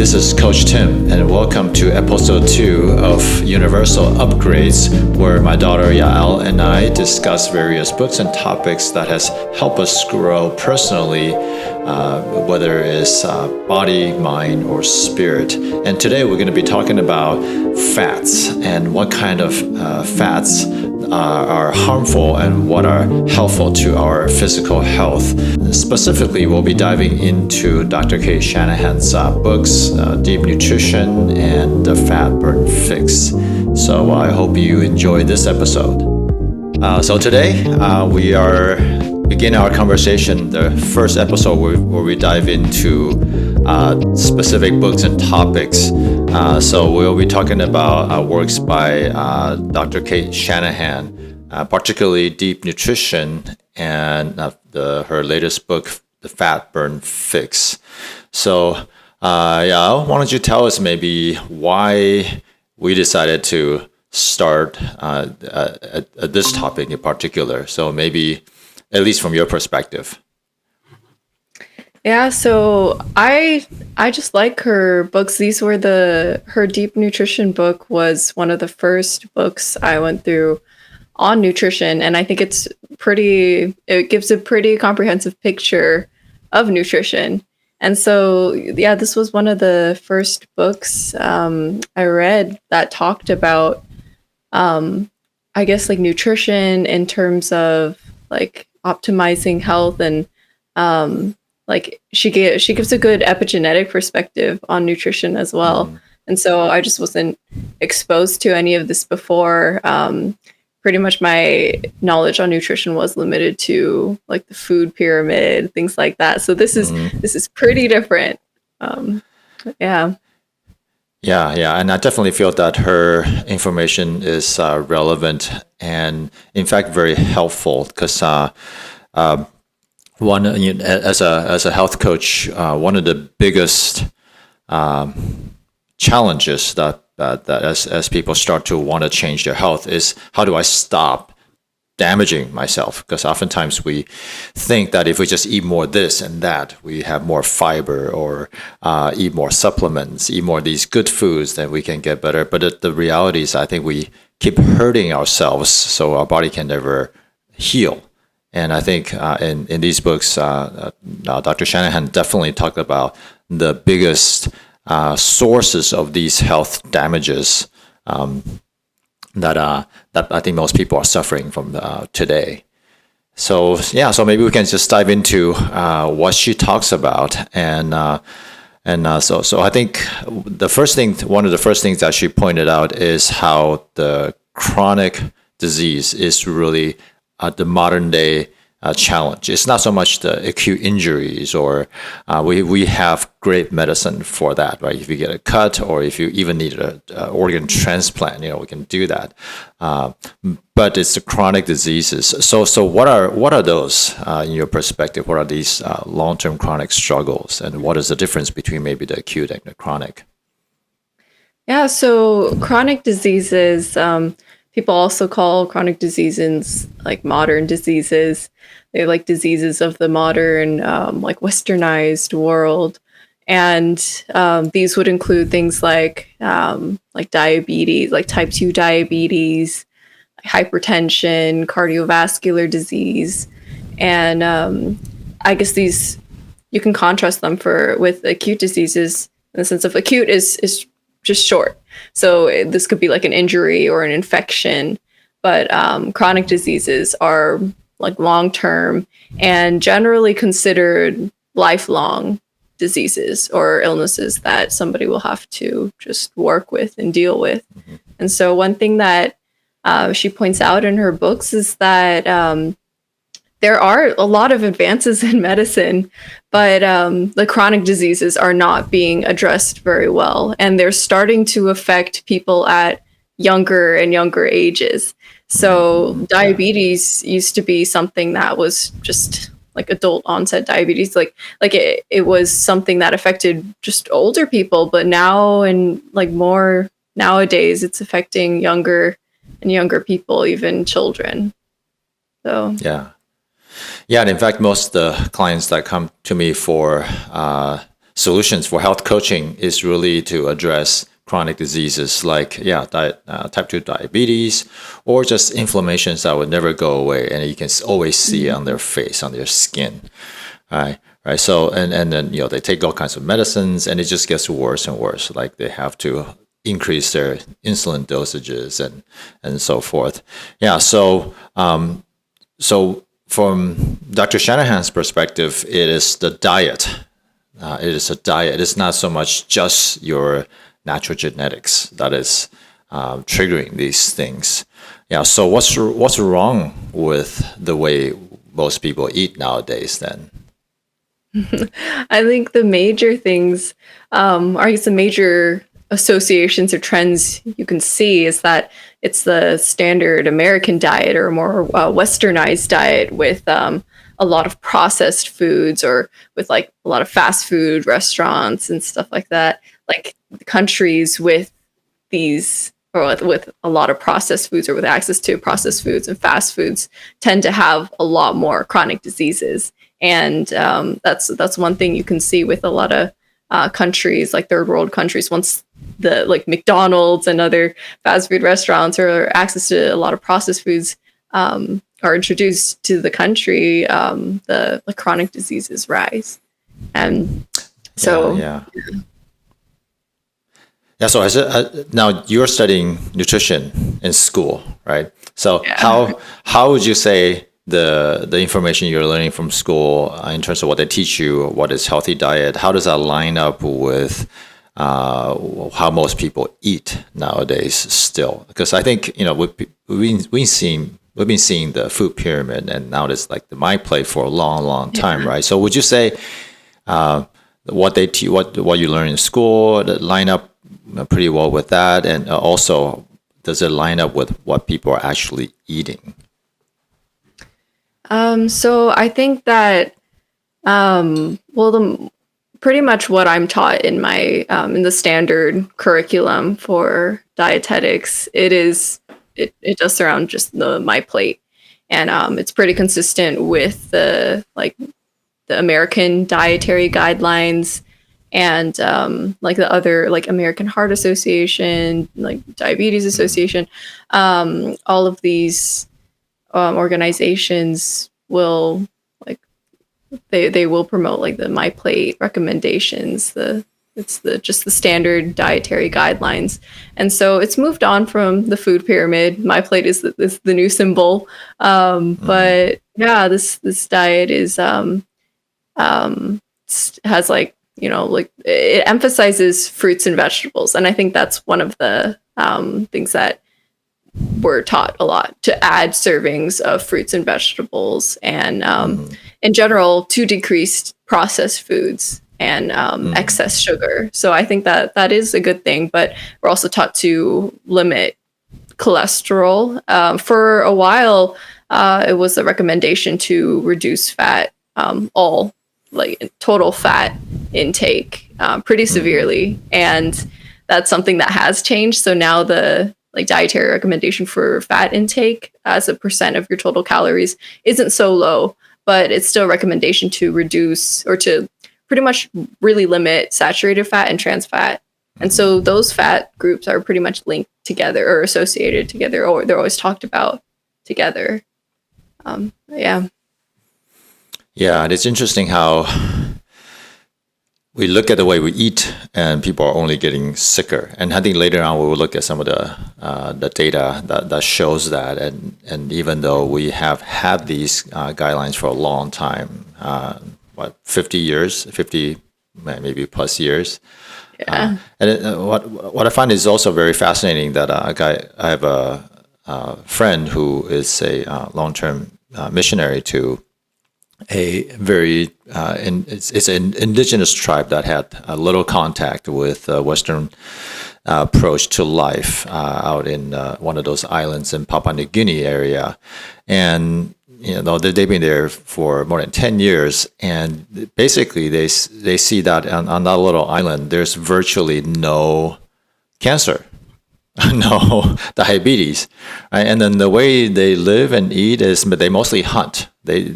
this is Coach Tim, and welcome to episode 2 of You-niversal Upgrades, where my daughter Yaelle and I discuss various books and topics that has helped us grow personally, whether it's body, mind, or spirit. And today we're going to be talking about fats and what kind of fats are harmful and what are helpful to our physical health. Specifically, we'll be diving into Dr. Cate Shanahan's books, Deep Nutrition and The Fat Burn Fix. So I hope you enjoy this episode. So today we are beginning our conversation, the first episode where we dive into specific books and topics. So we'll be talking about works by Dr. Cate Shanahan, particularly Deep Nutrition and her latest book, The Fat Burn Fix. So Yaelle, why don't you tell us maybe why we decided to start this topic in particular? So maybe at least from your perspective. Yeah, so I just like her books. These were her Deep Nutrition book was one of the first books I went through on nutrition, and I think it gives a pretty comprehensive picture of nutrition. And so, yeah, this was one of the first books I read that talked about, I guess, like nutrition in terms of like optimizing health, and like she gives a good epigenetic perspective on nutrition as well. And so I just wasn't exposed to any of this before. Pretty much my knowledge on nutrition was limited to like the food pyramid, things like that. So this is pretty different. Yeah, and I definitely feel that her information is relevant and, in fact, very helpful because as a health coach, one of the biggest challenges that as people start to want to change their health is, how do I stop damaging myself? Because oftentimes we think that if we just eat more this and that, we have more fiber, or eat more supplements, eat more of these good foods, then we can get better. But the reality is, I think we keep hurting ourselves so our body can never heal. And I think in these books, Dr. Shanahan definitely talked about the biggest sources of these health damages that I think most people are suffering from today. So maybe we can just dive into what she talks about, so I think one of the first things that she pointed out is how the chronic disease is really the modern day challenge. It's not so much the acute injuries, or we have great medicine for that, right? If you get a cut, or if you even need an organ transplant, we can do that. But it's the chronic diseases. So what are those in your perspective? What are these long-term chronic struggles, and what is the difference between maybe the acute and the chronic? Yeah, so chronic diseases, people also call chronic diseases like modern diseases. They're like diseases of the modern, like westernized world. And these would include things like diabetes, like type 2 diabetes, hypertension, cardiovascular disease. And I guess these, you can contrast them with acute diseases, in the sense of acute is just short. So this could be like an injury or an infection, but chronic diseases are like long-term and generally considered lifelong diseases or illnesses that somebody will have to just work with and deal with. And so one thing that she points out in her books is that there are a lot of advances in medicine, but the chronic diseases are not being addressed very well, and they're starting to affect people at younger and younger ages. So diabetes used to be something that was just like adult onset diabetes, like it was something that affected just older people, but now, and like more nowadays, it's affecting younger and younger people, even children. So yeah, and in fact, most of the clients that come to me for solutions for health coaching is really to address chronic diseases like type 2 diabetes, or just inflammations that would never go away, and you can always see it on their face, on their skin. Right. So and then they take all kinds of medicines, and it just gets worse and worse. Like they have to increase their insulin dosages and so forth. Yeah. So from Dr. Shanahan's perspective, it is the diet. It is a diet. It's not so much just your natural genetics that is triggering these things. Yeah. So what's wrong with the way most people eat nowadays then? I think the major things, the major associations or trends you can see is that it's the standard American diet or more westernized diet with a lot of processed foods, or with like a lot of fast food restaurants and stuff like that. Like countries with these, or with a lot of processed foods, or with access to processed foods and fast foods, tend to have a lot more chronic diseases. And that's one thing you can see with a lot of countries, like third world countries. Once the like McDonald's and other fast food restaurants or access to a lot of processed foods are introduced to the country, the chronic diseases rise. And so so now you're studying nutrition in school, right? So how would you say the information you're learning from school in terms of what they teach you, what is healthy diet, how does that line up with how most people eat nowadays still? Because I think we've been seeing the food pyramid, and now it's like the My Plate for a long time, right? So would you say what you learn in school that line up pretty well with that, and also does it line up with what people are actually eating? So I think that, pretty much what I'm taught in my, in the standard curriculum for dietetics, it does surround just the My Plate, and it's pretty consistent with the American dietary guidelines, and like the other, like American Heart Association, like Diabetes Association, all of these organizations will they will promote like the My Plate recommendations. It's just the standard dietary guidelines, and so it's moved on from the food pyramid. My Plate is the new symbol, but yeah, this diet is has it emphasizes fruits and vegetables, and I think that's one of the things that we're taught a lot, to add servings of fruits and vegetables, and in general to decrease processed foods and excess sugar. So I think that is a good thing, but we're also taught to limit cholesterol. For a while, it was a recommendation to reduce fat, all like total fat intake pretty severely, and that's something that has changed. So now the dietary recommendation for fat intake as a percent of your total calories isn't so low, but it's still a recommendation to reduce, or to pretty much really limit saturated fat and trans fat. And so those fat groups are pretty much linked together or associated together, or they're always talked about together. Yeah, and it's interesting how we look at the way we eat, and people are only getting sicker. And I think later on we will look at some of the data that shows that. And even though we have had these guidelines for a long time, 50 maybe plus years. Yeah. What I find is also very fascinating that I have a friend who is a long-term missionary to a very it's an indigenous tribe that had a little contact with Western approach to life out in one of those islands in Papua New Guinea area, and they've been there for more than 10 years, and basically they see that on that little island there's virtually no cancer, no diabetes, right? And then the way they live and eat is they mostly hunt. They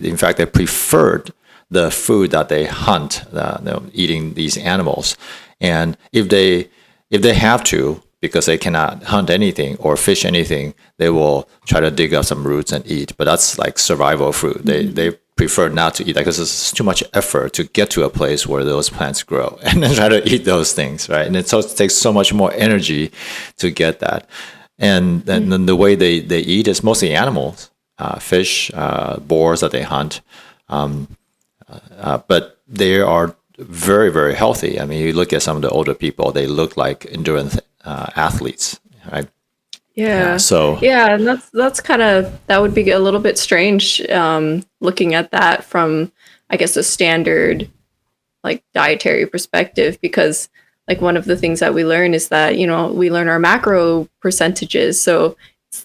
preferred the food that they hunt, eating these animals. And if they have to, because they cannot hunt anything or fish anything, they will try to dig up some roots and eat. But that's like survival food. They prefer not to eat that because it's too much effort to get to a place where those plants grow and then try to eat those things, right? And it takes so much more energy to get that. And then the way they eat is mostly animals, fish, boars that they hunt. But they are very, very healthy. I mean, you look at some of the older people, they look like endurance athletes, right? Yeah. And that's kind of, that would be a little bit strange, looking at that from, I guess, a standard like dietary perspective, because like one of the things that we learn is that, we learn our macro percentages. So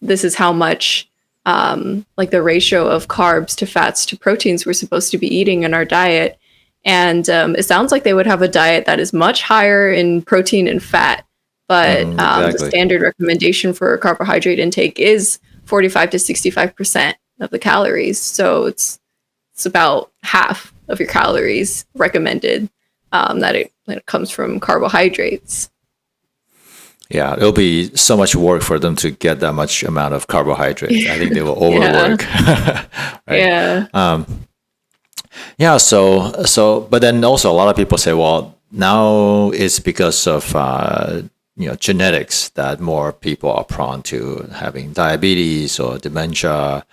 this is how much like the ratio of carbs to fats to proteins we're supposed to be eating in our diet. And it sounds like they would have a diet that is much higher in protein and fat. But exactly. the standard recommendation for carbohydrate intake is 45 to 65% of the calories. So it's about half of your calories recommended that it comes from carbohydrates. Yeah, it'll be so much work for them to get that much amount of carbohydrates. I think they will overwork. Right? Yeah. So, but then also a lot of people say, well, now it's because of genetics that more people are prone to having diabetes or dementia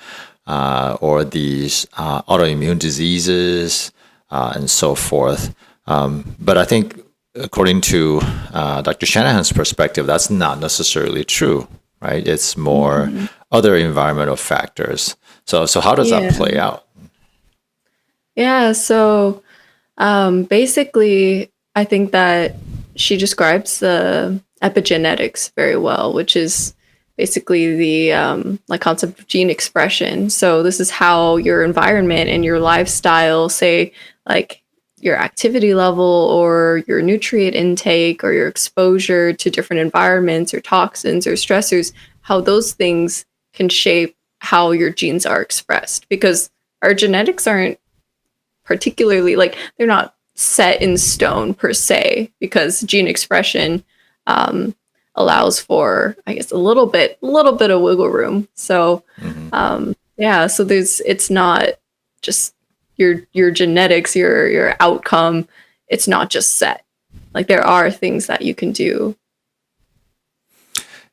or these autoimmune diseases and so forth. But I think according to Dr. Shanahan's perspective, that's not necessarily true, right? It's more other environmental factors. So how does that play out? Yeah, so basically, I think that she describes the epigenetics very well, which is basically the like concept of gene expression. So this is how your environment and your lifestyle, say like your activity level or your nutrient intake or your exposure to different environments or toxins or stressors, how those things can shape how your genes are expressed. Because our genetics aren't particularly, like, they're not set in stone per se, because gene expression allows for, I guess, a little bit of wiggle room. So so it's not just your genetics, your outcome. It's not just set. Like, there are things that you can do.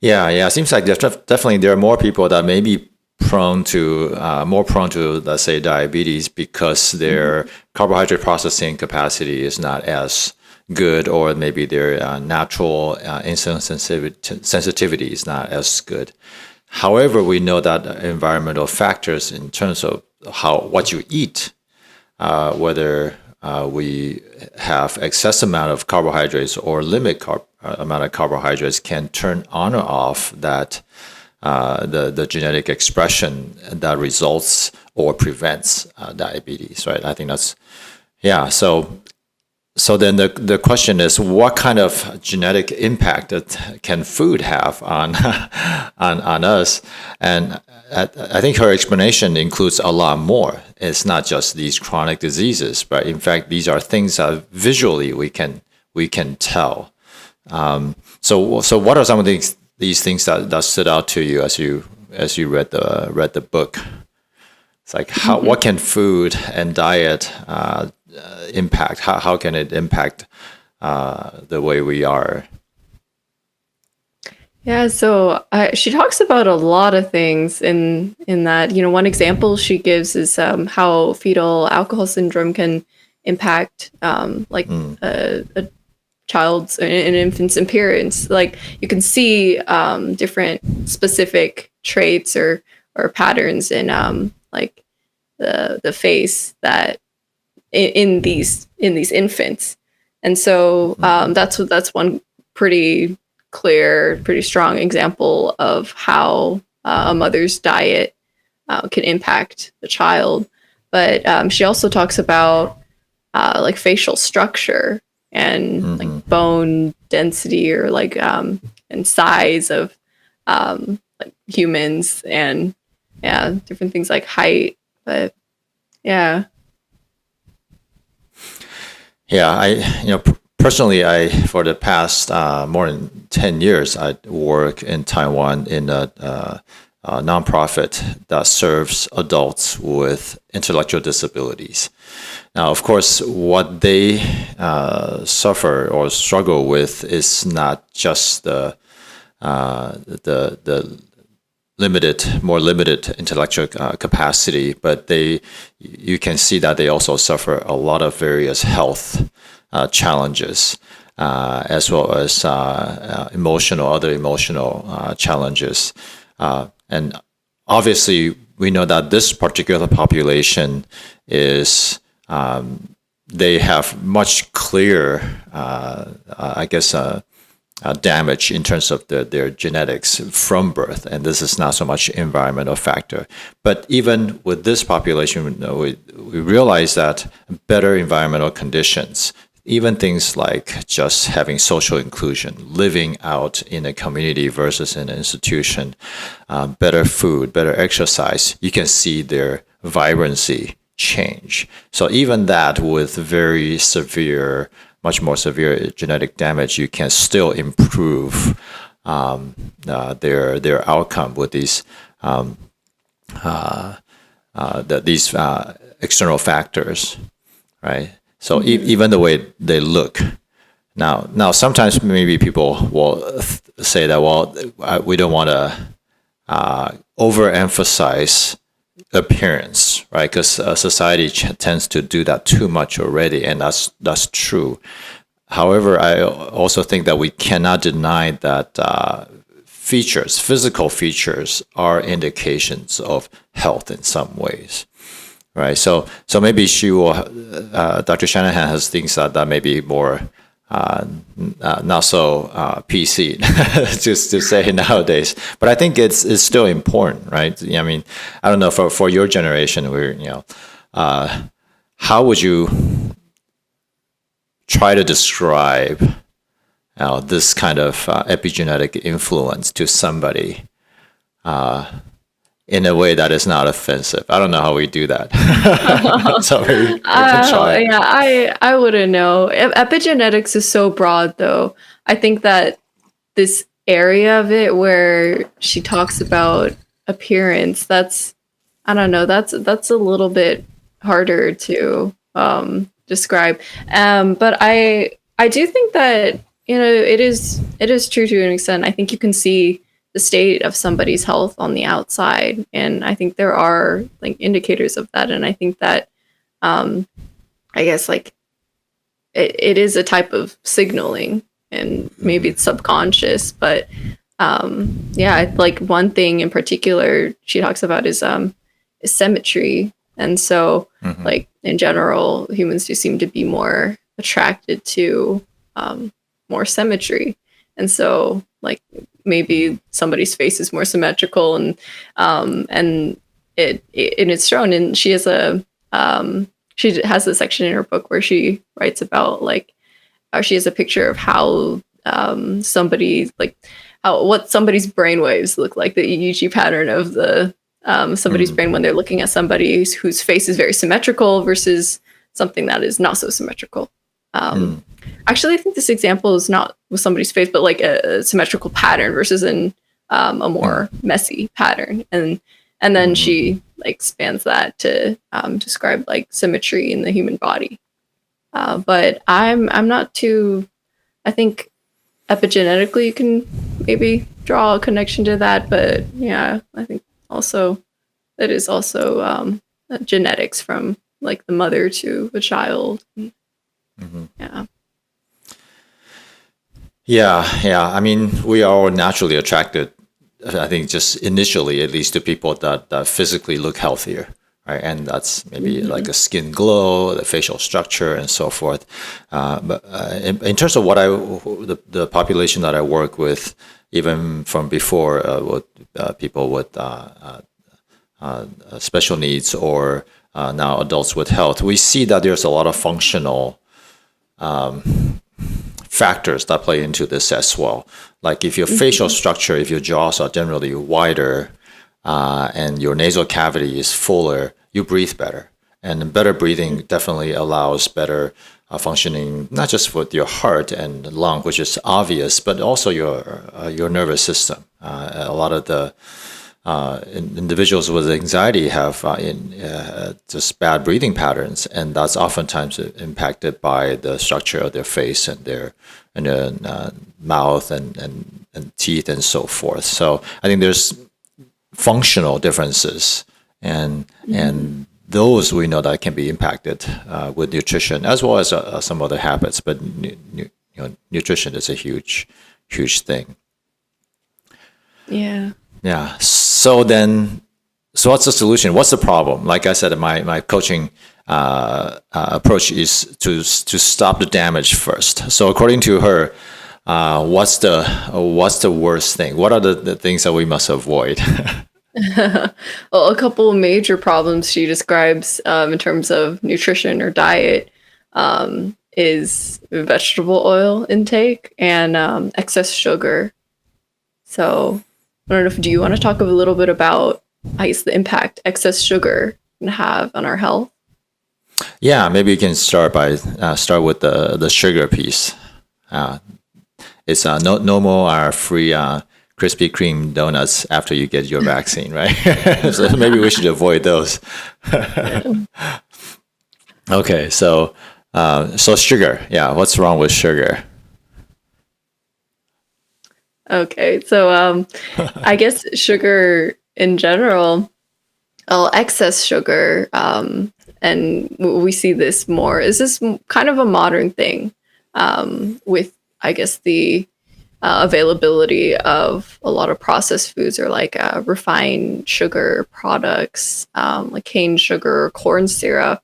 Yeah. It seems like definitely there are more people that may be more prone to, let's say, diabetes because their carbohydrate processing capacity is not as good, or maybe their natural insulin sensitivity is not as good. However, we know that environmental factors in terms of what you eat, whether we have excess amount of carbohydrates or limit amount of carbohydrates, can turn on or off that the genetic expression that results or prevents diabetes, right? I think that's, So then the question is, what kind of genetic impact can food have on on us? And I think her explanation includes a lot more. It's not just these chronic diseases, but in fact, these are things that visually we can tell. So what are some of these things that stood out to you as you read the book? It's like what can food and diet impact? How can it impact the way we are? Yeah, so she talks about a lot of things in that. One example she gives is how fetal alcohol syndrome can impact a child's, an infant's appearance. Like, you can see different specific traits or patterns in like the face that in these infants. And so that's one pretty clear, pretty strong example of how a mother's diet can impact the child. But she also talks about like facial structure and like bone density, or like and size of like humans, and different things like height. But Yeah, personally, for the past more than 10 years, I work in Taiwan in a nonprofit that serves adults with intellectual disabilities. Now, of course, what they suffer or struggle with is not just the more limited intellectual capacity, but you can see that they also suffer a lot of various health challenges, as well as other emotional challenges. And obviously, we know that this particular population is, they have much clearer, damage in terms of their genetics from birth, and this is not so much environmental factor. But even with this population, we realize that better environmental conditions, even things like just having social inclusion, living out in a community versus in an institution, better food, better exercise, you can see their vibrancy change. So even that with very severe, much more severe genetic damage, you can still improve their outcome with these external factors, right? So even the way they look. Now sometimes maybe people will say that, well, we don't want to overemphasize appearance, right? Because society tends to do that too much already, and that's true. However, I also think that we cannot deny that physical features, are indications of health in some ways, right? So maybe she will. Dr. Shanahan has things that may be more not so PC just to say nowadays, but I think it's still important, right? I mean, I don't know for your generation, how would you try to describe this kind of epigenetic influence to somebody in a way that is not offensive? I don't know how we do that. So maybe we can try. Yeah, I wouldn't know. Epigenetics is so broad, though. I think that this area of it where she talks about appearance, that's a little bit harder to describe. But I do think that it is true to an extent. I think you can see the state of somebody's health on the outside, and I think there are like indicators of that. And I think that I guess like it is a type of signaling, and maybe it's subconscious, but like one thing in particular she talks about is symmetry. And so like in general, humans do seem to be more attracted to more symmetry. And so like maybe somebody's face is more symmetrical, and it's shown. And she has she has a section in her book where she writes about like she has a picture of how somebody like what somebody's brainwaves look like, the EEG pattern of the somebody's brain when they're looking at somebody whose face is very symmetrical versus something that is not so symmetrical. Actually, I think this example is not with somebody's face, but like a symmetrical pattern versus a more messy pattern. And then she like expands that to describe like symmetry in the human body. But I'm not too. I think epigenetically you can maybe draw a connection to that, but yeah, I think also it is also genetics from like the mother to the child. Yeah. I mean, we are all naturally attracted, I think, just initially, at least, to people that physically look healthier, right? And that's maybe like a skin glow, the facial structure, and so forth. But in terms of the population that I work with, even from before, with people with special needs or now adults with health, we see that there's a lot of functional factors that play into this as well. Like if your facial structure, if your jaws are generally wider and your nasal cavity is fuller, you breathe better. And better breathing definitely allows better functioning, not just with your heart and lung, which is obvious, but also your nervous system. A lot of the individuals with anxiety have just bad breathing patterns, and that's oftentimes impacted by the structure of their face and their mouth and teeth and so forth. So I think there's functional differences, and those we know that can be impacted with nutrition as well as some other habits. But nutrition is a huge thing. Yeah. Yeah. So what's the solution? What's the problem? Like I said, my coaching approach is to stop the damage first. So according to her, what's the worst thing? What are the things that we must avoid? Well, a couple of major problems she describes in terms of nutrition or diet is vegetable oil intake and excess sugar. So I don't know do you want to talk a little bit about, I guess, the impact excess sugar can have on our health? Yeah, maybe you can start with the sugar piece. It's no more free Krispy Kreme donuts after you get your vaccine, right? So maybe we should avoid those. Okay, so sugar. Yeah, what's wrong with sugar? Okay, so I guess sugar in general, excess sugar, and we see this more. Is this kind of a modern thing with, I guess, the availability of a lot of processed foods or like refined sugar products, like cane sugar, corn syrup.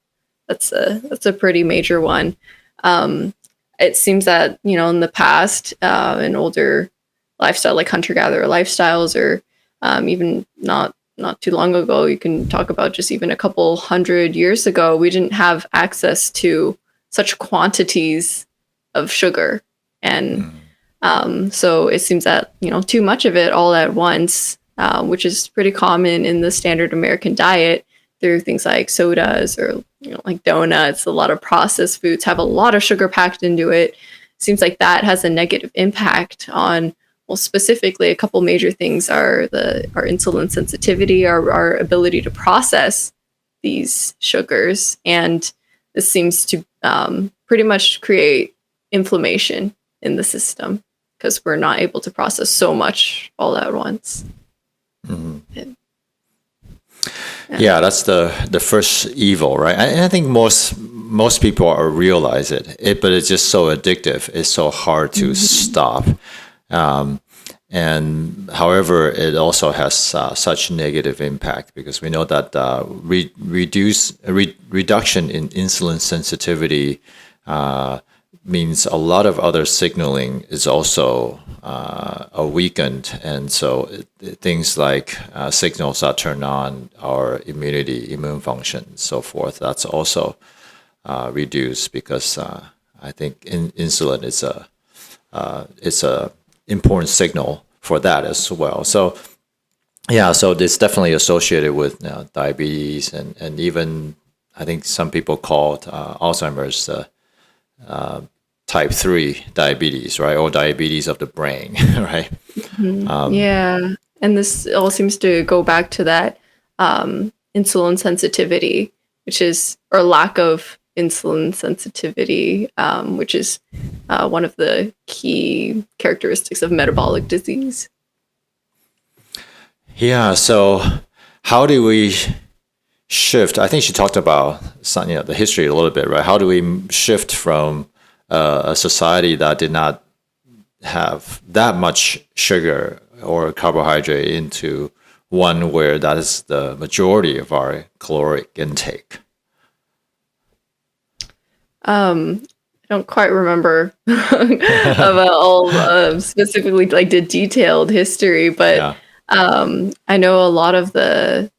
That's a pretty major one. It seems that in the past, in older lifestyle like hunter-gatherer lifestyles, or even not too long ago, you can talk about just even a couple 100 years ago, we didn't have access to such quantities of sugar, and so it seems that too much of it all at once, which is pretty common in the standard American diet through things like sodas or like donuts. A lot of processed foods have a lot of sugar packed into it. Seems like that has a negative impact on, well, specifically a couple major things are our insulin sensitivity, our ability to process these sugars, and this seems to pretty much create inflammation in the system because we're not able to process so much all at once. Mm-hmm. Yeah, that's the first evil, right? And I think most people realize it, but it's just so addictive. It's so hard to stop. And however, it also has such negative impact because we know that reduction in insulin sensitivity means a lot of other signaling is also weakened, and so things like signals that turn on our immunity, immune function, so forth, that's also reduced because I think insulin is a important signal for that as well. So yeah, so it's definitely associated with diabetes and even I think some people call Alzheimer's type 3 diabetes, right? Or diabetes of the brain, right? Mm-hmm. Yeah. And this all seems to go back to that insulin sensitivity, or lack of insulin sensitivity, which is one of the key characteristics of metabolic disease. Yeah. So how do we shift? I think she talked about the history a little bit, right? How do we shift from a society that did not have that much sugar or carbohydrate into one where that is the majority of our caloric intake? I don't quite remember about all specifically like the detailed history, but I know a lot of the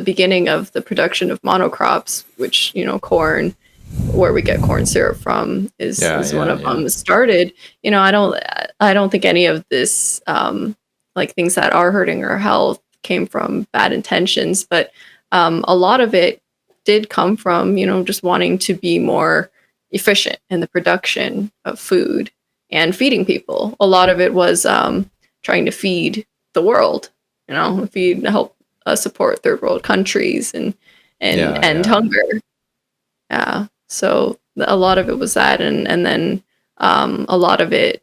beginning of the production of monocrops, which corn, where we get corn syrup from, is one of them started. I don't think any of this like things that are hurting our health came from bad intentions, but a lot of it did come from, just wanting to be more efficient in the production of food and feeding people. A lot of it was trying to feed the world, help support third world countries and end hunger. Yeah. So a lot of it was that. And then a lot of it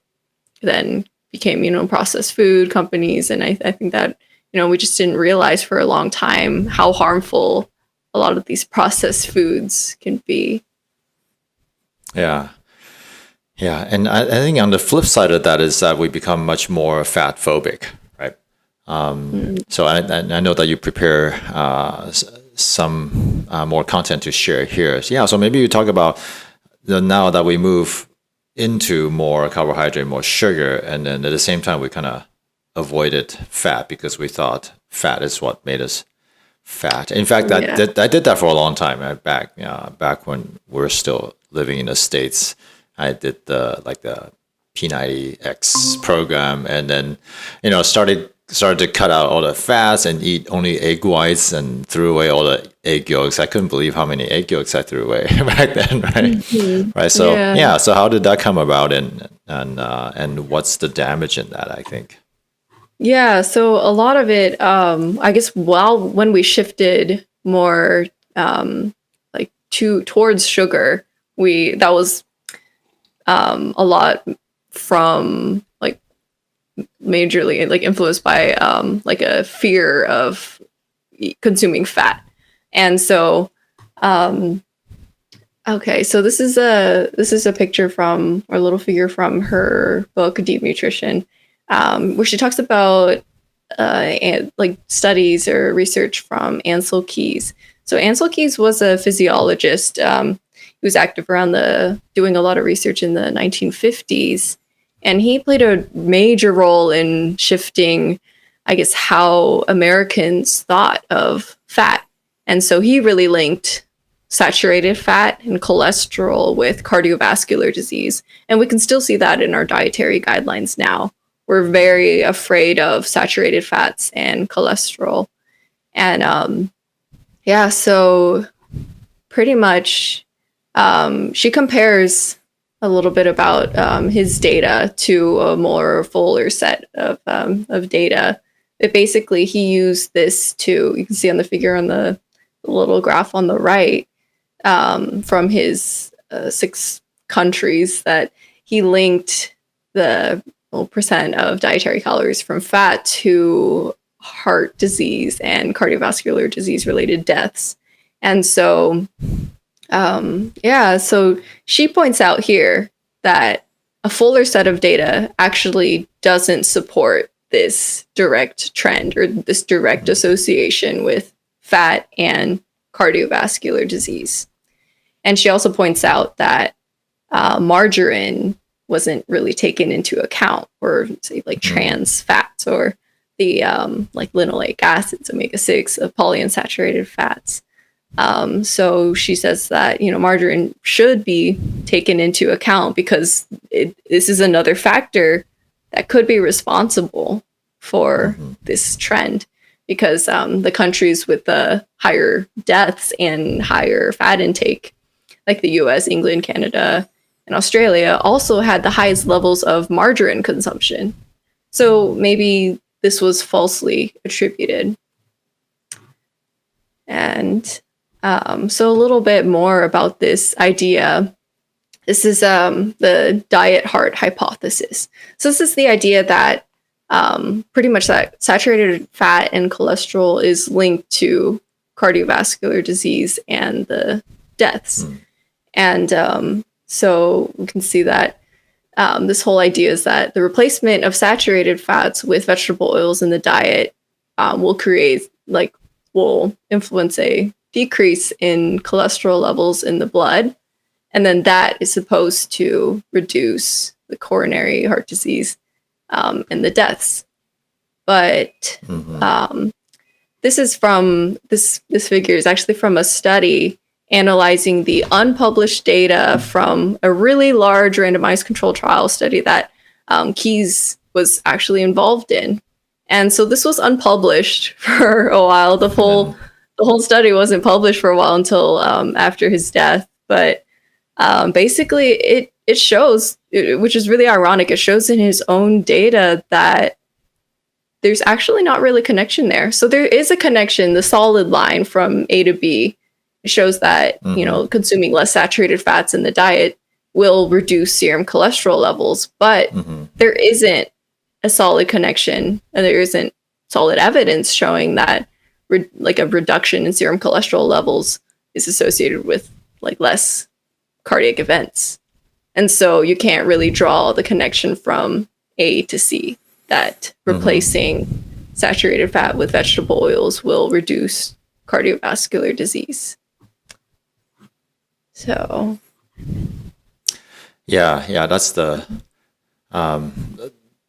then became, processed food companies. And I think that, we just didn't realize for a long time how harmful a lot of these processed foods can be. Yeah. Yeah. And I think on the flip side of that is that we become much more fat phobic, right? So I know that you prepare some more content to share here. So maybe you talk about now that we move into more carbohydrate, more sugar, and then at the same time we kind of avoided fat because we thought fat is what made us fat. In fact, I did that for a long time. Back when we were still living in the States, I did the P90X program, and then started to cut out all the fats and eat only egg whites and threw away all the egg yolks. I couldn't believe how many egg yolks I threw away back then, right? Mm-hmm. Right. So so how did that come about, and what's the damage in that, I think? Yeah, so a lot of it, I guess, when we shifted more towards sugar, that was a lot from majorly influenced by a fear of consuming fat. And so so this is a picture from, or a little figure from her book Deep Nutrition, where she talks about studies or research from Ansel Keys. So Ansel Keys was a physiologist. He was active around doing a lot of research in the 1950s. And he played a major role in shifting, I guess, how Americans thought of fat. And so he really linked saturated fat and cholesterol with cardiovascular disease. And we can still see that in our dietary guidelines now. We're very afraid of saturated fats and cholesterol. And so pretty much she compares a little bit about his data to a more fuller set of data. But basically, he used this you can see on the figure on the little graph on the right, from his 6 countries, that he linked the percent of dietary calories from fat to heart disease and cardiovascular disease related deaths. And so so she points out here that a fuller set of data actually doesn't support this direct trend or this direct association with fat and cardiovascular disease. And she also points out that margarine wasn't really taken into account, or say trans fats, or the linoleic acids, omega-6, of polyunsaturated fats. So she says that, margarine should be taken into account because this is another factor that could be responsible for this trend, because the countries with the higher deaths and higher fat intake, like the US, England, Canada, and Australia, also had the highest levels of margarine consumption. So maybe this was falsely attributed. And so a little bit more about this idea. This is the diet heart hypothesis. So this is the idea that pretty much that saturated fat and cholesterol is linked to cardiovascular disease and the deaths. And so we can see that this whole idea is that the replacement of saturated fats with vegetable oils in the diet will influence a decrease in cholesterol levels in the blood. And then that is supposed to reduce the coronary heart disease and the deaths. But this is from this figure is actually from a study analyzing the unpublished data from a really large randomized controlled trial study that Keys was actually involved in. And so this was unpublished for a while. The full the whole study wasn't published for a while until after his death. But basically, it shows, which is really ironic, it shows in his own data that there's actually not really a connection there. So there is a connection, the solid line from A to B. It shows that, consuming less saturated fats in the diet will reduce serum cholesterol levels, but there isn't a solid connection, and there isn't solid evidence showing that like a reduction in serum cholesterol levels is associated with like less cardiac events. And so you can't really draw the connection from A to C that replacing saturated fat with vegetable oils will reduce cardiovascular disease. So yeah, that's the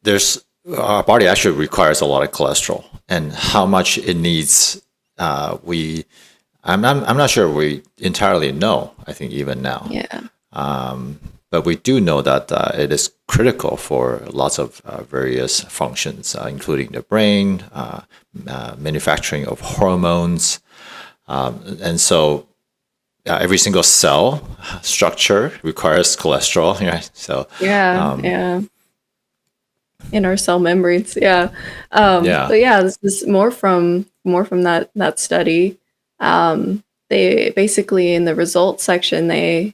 there's our body actually requires a lot of cholesterol, and how much it needs I'm not sure we entirely know, I think, even now. But we do know that it is critical for lots of various functions, including the brain, manufacturing of hormones, and so every single cell structure requires cholesterol, right? So in our cell membranes, But this is more from that study. They basically, in the results section,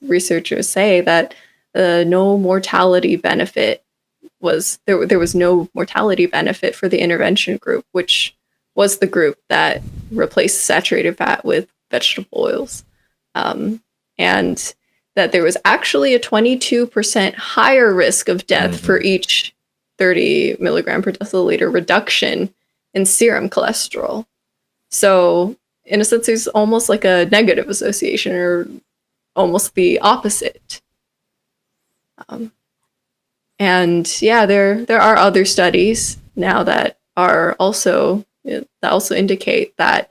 researchers say that no mortality benefit there was no mortality benefit for the intervention group, which was the group that replaced saturated fat with vegetable oils, and that there was actually a 22% higher risk of death for each 30 milligram per deciliter reduction in serum cholesterol. So in a sense, there's almost like a negative association, or almost the opposite. There are other studies now that also indicate that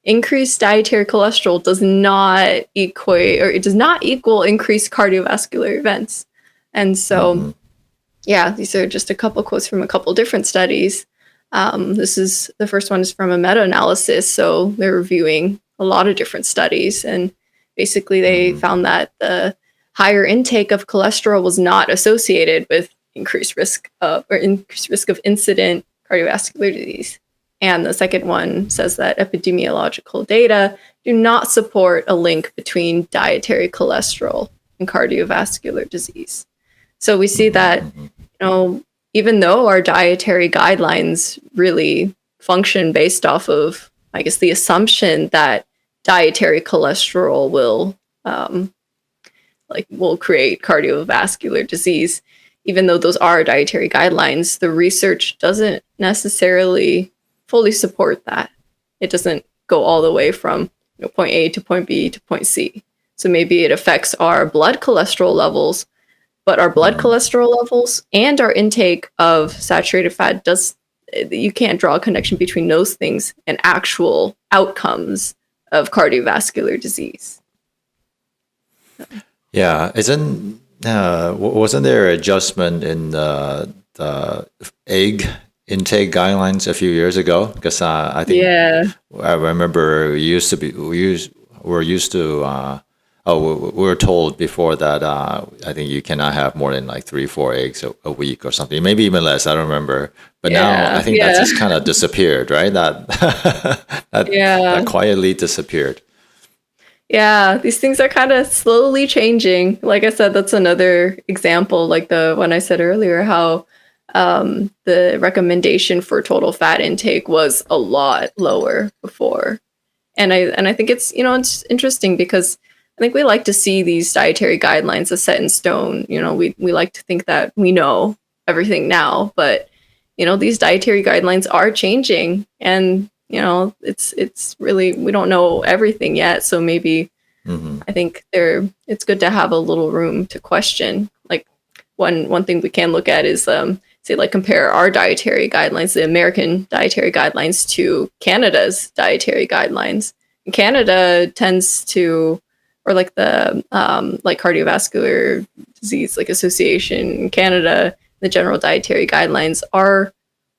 increased dietary cholesterol does not equal increased cardiovascular events. And so, these are just a couple quotes from a couple different studies. The first one is from a meta-analysis. So they're reviewing a lot of different studies, and basically they found that the higher intake of cholesterol was not associated with increased risk of incident cardiovascular disease. And the second one says that epidemiological data do not support a link between dietary cholesterol and cardiovascular disease. So we see that, even though our dietary guidelines really function based off of, I guess, the assumption that dietary cholesterol will create cardiovascular disease, even though those are dietary guidelines, the research doesn't necessarily fully support that. It doesn't go all the way from point A to point B to point C. So maybe it affects our blood cholesterol levels, but our blood cholesterol levels and our intake of saturated fat you can't draw a connection between those things and actual outcomes of cardiovascular disease. Yeah, wasn't there an adjustment in the egg intake guidelines a few years ago? Because I think I remember we were told before that I think you cannot have more than like 3-4 eggs a week or something, maybe even less. I don't remember. But now I think that just kind of disappeared, right? That quietly disappeared. Yeah, these things are kind of slowly changing. Like I said, that's another example, like the one I said earlier, how the recommendation for total fat intake was a lot lower before. And I think it's interesting because I think we like to see these dietary guidelines as set in stone. We like to think that we know everything now, but these dietary guidelines are changing, and it's really, we don't know everything yet. So maybe I think it's good to have a little room to question. Like one thing we can look at is compare our dietary guidelines, the American dietary guidelines, to Canada's dietary guidelines. And Canada tends to, or like the cardiovascular disease association in Canada, the general dietary guidelines are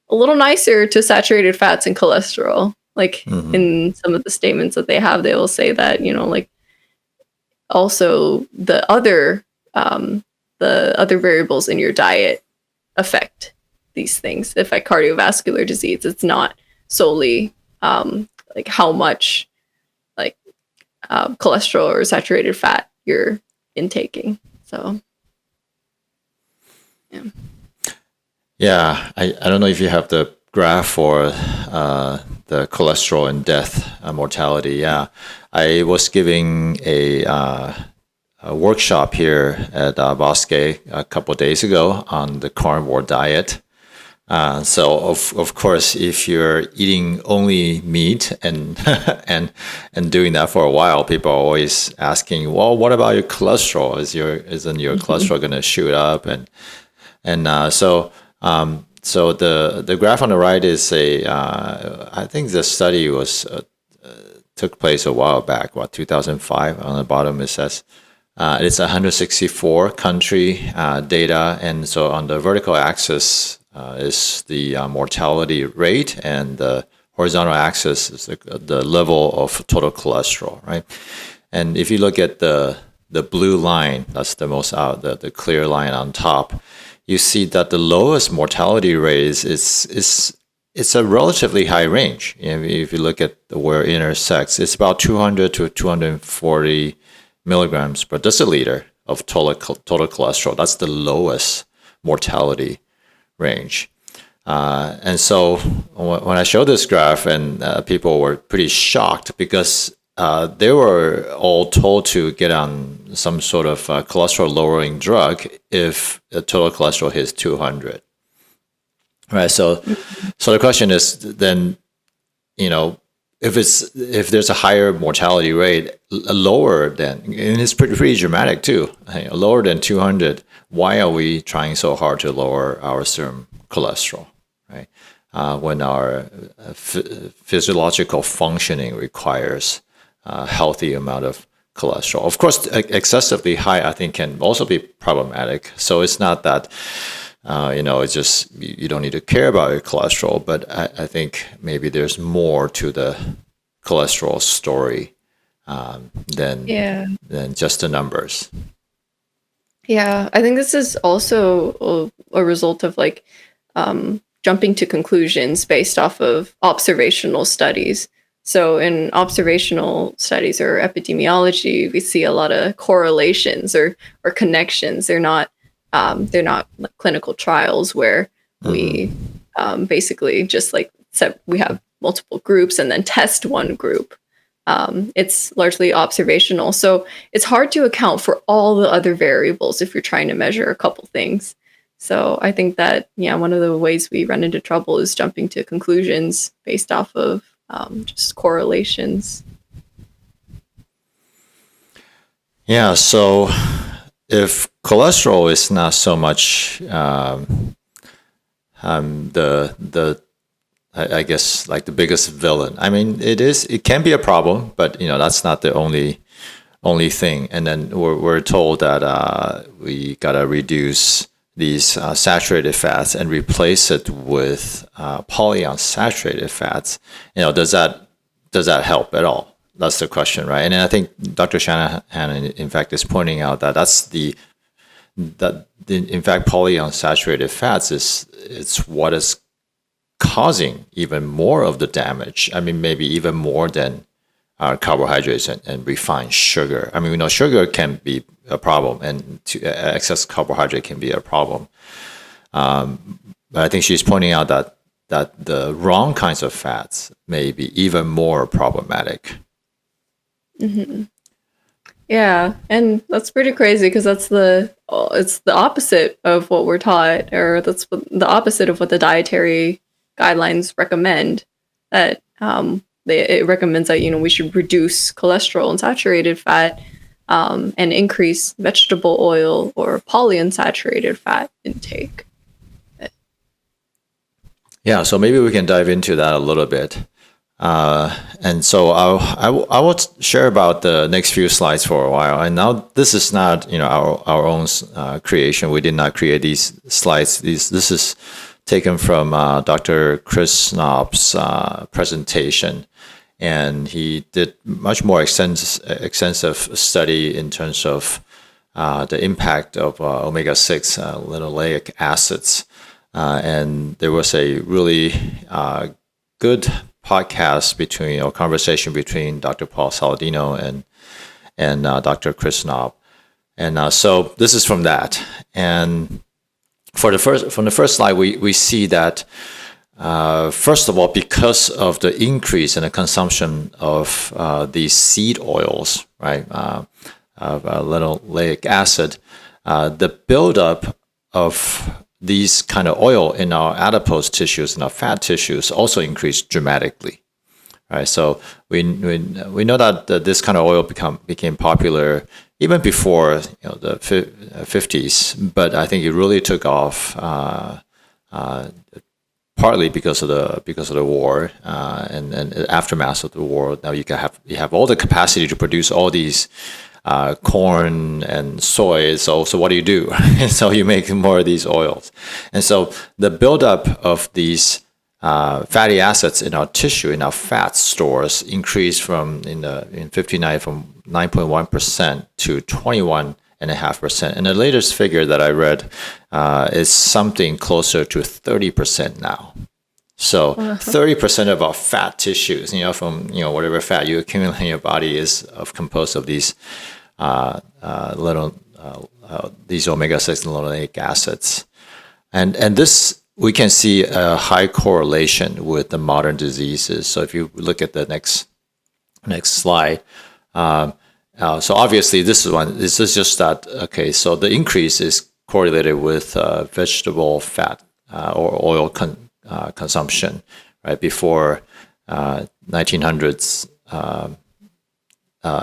a little nicer to saturated fats and cholesterol. Like in some of the statements that they have, they will say that, like also the other variables in your diet affect these things, affect cardiovascular disease. It's not solely like how much like cholesterol or saturated fat you're intaking. So yeah, I don't know if you have the graph for the cholesterol and death mortality. Yeah, I was giving a workshop here at Bosque a couple of days ago on the carnivore diet. So of course, if you're eating only meat and and doing that for a while, people are always asking, well, what about your cholesterol? Isn't your cholesterol going to shoot up? So the graph on the right is I think the study was took place a while back, 2005. On the bottom it says it's 164 country data, and so on the vertical axis is the mortality rate, and the horizontal axis is the level of total cholesterol, right? And if you look at the blue line, that's the most the clear line on top, you see that the lowest mortality rate is it's a relatively high range. If you look at where it intersects, it's about 200 to 240 milligrams per deciliter of total cholesterol. That's the lowest mortality range. And so when I showed this graph, and people were pretty shocked because they were all told to get on some sort of cholesterol lowering drug if the total cholesterol hits 200. Right. So the question is then, if there's a higher mortality rate, lower than, and it's pretty dramatic too, lower than 200, why are we trying so hard to lower our serum cholesterol, right? When our physiological functioning requires a healthy amount of cholesterol. Of course, excessively high, I think, can also be problematic. So it's not that, it's just you don't need to care about your cholesterol, but I think maybe there's more to the cholesterol story than just the numbers. Yeah, I think this is also a result of like jumping to conclusions based off of observational studies. So in observational studies or epidemiology, we see a lot of correlations or connections. They're not like clinical trials where we basically just like we have multiple groups and then test one group. It's largely observational. So it's hard to account for all the other variables if you're trying to measure a couple things. So I think that, one of the ways we run into trouble is jumping to conclusions based off of just correlations. Yeah, so if cholesterol is not so much I guess like the biggest villain. I mean, it can be a problem, but that's not the only thing. And then we're told that we gotta reduce these saturated fats and replace it with polyunsaturated fats. Does that help at all? That's the question, right? And I think Dr. Shanahan, in fact, is pointing out that in fact polyunsaturated fats it's what is causing even more of the damage. I mean, maybe even more than carbohydrates and refined sugar. I mean, we know sugar can be a problem, and excess carbohydrate can be a problem. But I think she's pointing out that the wrong kinds of fats may be even more problematic. Mm-hmm. Yeah, and that's pretty crazy because it's the opposite of what we're taught, or that's the opposite of what the dietary guidelines recommend. That it recommends that we should reduce cholesterol and saturated fat, and increase vegetable oil or polyunsaturated fat intake. Yeah, so maybe we can dive into that a little bit. And so I will share about the next few slides for a while. And now this is not our own creation. We did not create these slides. This is taken from Dr. Chris Knob's presentation. And he did much more extensive study in terms of the impact of omega-6 linoleic acids. And there was a really good podcast conversation between Dr. Paul Saladino and Dr. Chris Knob. And so this is from that. And from the first slide, we see that first of all, because of the increase in the consumption of these seed oils, right, of linoleic acid, the buildup of these kind of oil in our adipose tissues and our fat tissues also increased dramatically. Right, so we know that this kind of oil became popular even before the 50s, but I think it really took off partly because of the war and the aftermath of the war. Now you have all the capacity to produce all these corn and soy. So what do you do? So you make more of these oils, and so the buildup of these fatty acids in our tissue, in our fat stores, increased in 59 from 9.1% to 21.5%. And the latest figure that I read is something closer to 30% now. So 30% of our fat tissues, from whatever fat you accumulate in your body, is composed of these these omega-6 linoleic acids, and this. We can see a high correlation with the modern diseases. So if you look at the next slide, so obviously this is just that. Okay, so the increase is correlated with vegetable fat or oil consumption, right? Before 1900s,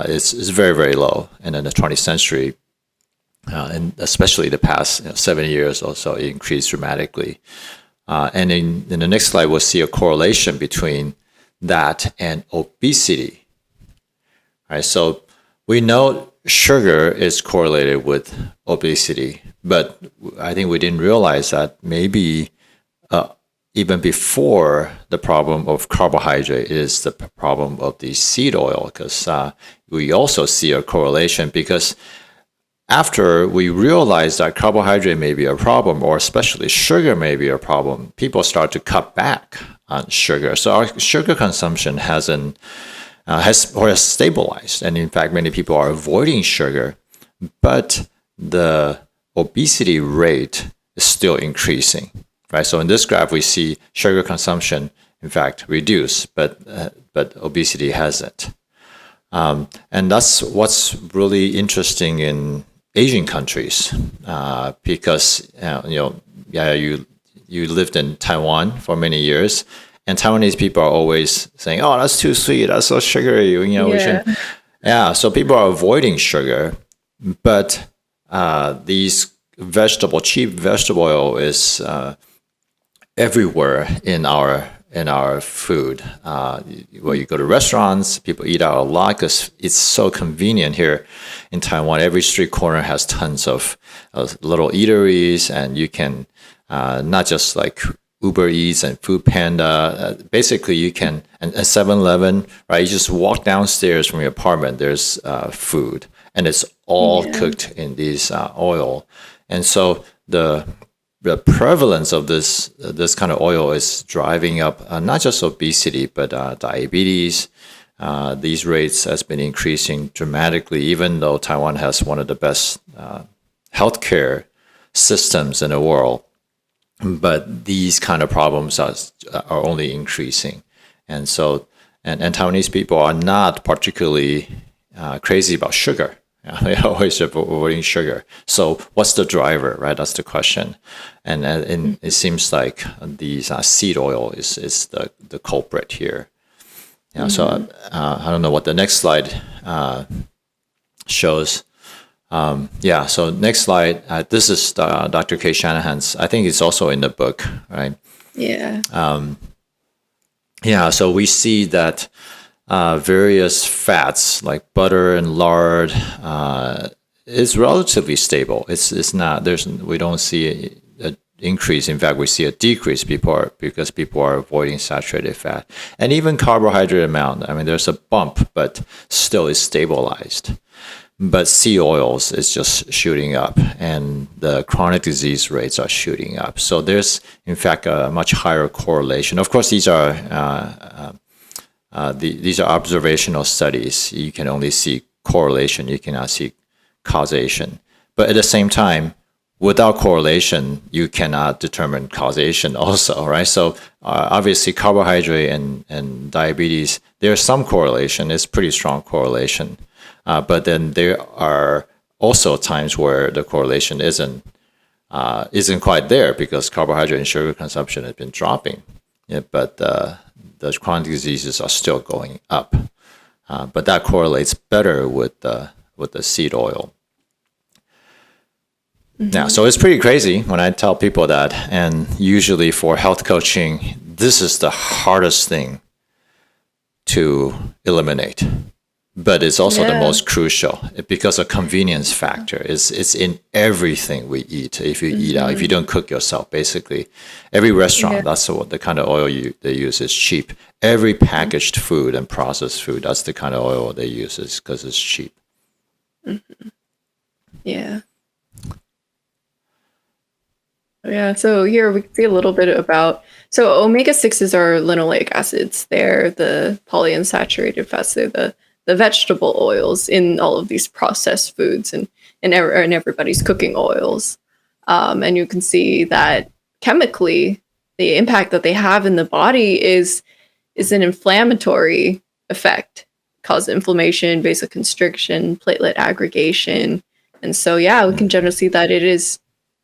is very, very low, and in the 20th century. And especially the past 7 years or so, it increased dramatically. And in the next slide, we'll see a correlation between that and obesity. Right, so we know sugar is correlated with obesity, but I think we didn't realize that maybe even before the problem of carbohydrate is the problem of the seed oil, because we also see a correlation because after we realize that carbohydrate may be a problem, or especially sugar may be a problem, people start to cut back on sugar. So our sugar consumption has stabilized, and in fact, many people are avoiding sugar, but the obesity rate is still increasing. Right. So in this graph, we see sugar consumption, in fact, reduce, but obesity hasn't. And that's what's really interesting in Asian countries, because you lived in Taiwan for many years, and Taiwanese people are always saying, "Oh, that's too sweet. That's so sugary." We should. Yeah. So people are avoiding sugar, but these cheap vegetable oil is everywhere in our food. Where you go to restaurants, people eat out a lot because it's so convenient here in Taiwan. Every street corner has tons of little eateries, and you can not just like Uber Eats and Food Panda. Basically, you can, and 7-Eleven, right? You just walk downstairs from your apartment, there's food, and it's all cooked in these oil. And so the prevalence of this kind of oil is driving up not just obesity, but diabetes. These rates has been increasing dramatically, even though Taiwan has one of the best healthcare systems in the world. But these kind of problems are only increasing. And so, and Taiwanese people are not particularly crazy about sugar. They always avoiding sugar. So what's the driver, right? That's the question. And it seems like these seed oil is the culprit here. Yeah. So I don't know what the next slide shows. So next slide. This is Dr. Cate Shanahan's. I think it's also in the book, right? Yeah. So we see that various fats like butter and lard is relatively stable. It's not. We don't see increase. In fact, we see a decrease because people are avoiding saturated fat. And even carbohydrate amount, I mean, there's a bump, but still is stabilized. But seed oils is just shooting up, and the chronic disease rates are shooting up. So there's, in fact, a much higher correlation. Of course, these are observational studies. You can only see correlation. You cannot see causation. But at the same time, without correlation, you cannot determine causation also, right? So obviously carbohydrate and diabetes, there's some correlation. It's pretty strong correlation. But then there are also times where the correlation isn't quite there because carbohydrate and sugar consumption has been dropping. Yeah, but the chronic diseases are still going up. But that correlates better with the seed oil. Mm-hmm. Now, so it's pretty crazy when I tell people that, and usually for health coaching, this is the hardest thing to eliminate, but it's also the most crucial because a convenience factor is in everything we eat. If you eat out, if you don't cook yourself, basically every restaurant, that's the kind of oil they use is cheap. Every packaged food and processed food, that's the kind of oil they use because it's cheap. Mm-hmm. Yeah. Yeah, so here we can see a little bit about, so omega-6s are linoleic acids. They're the polyunsaturated fats. They're the vegetable oils in all of these processed foods and everybody's cooking oils. And you can see that chemically, the impact that they have in the body is an inflammatory effect. Cause inflammation, vasoconstriction, platelet aggregation. And so, yeah, we can generally see that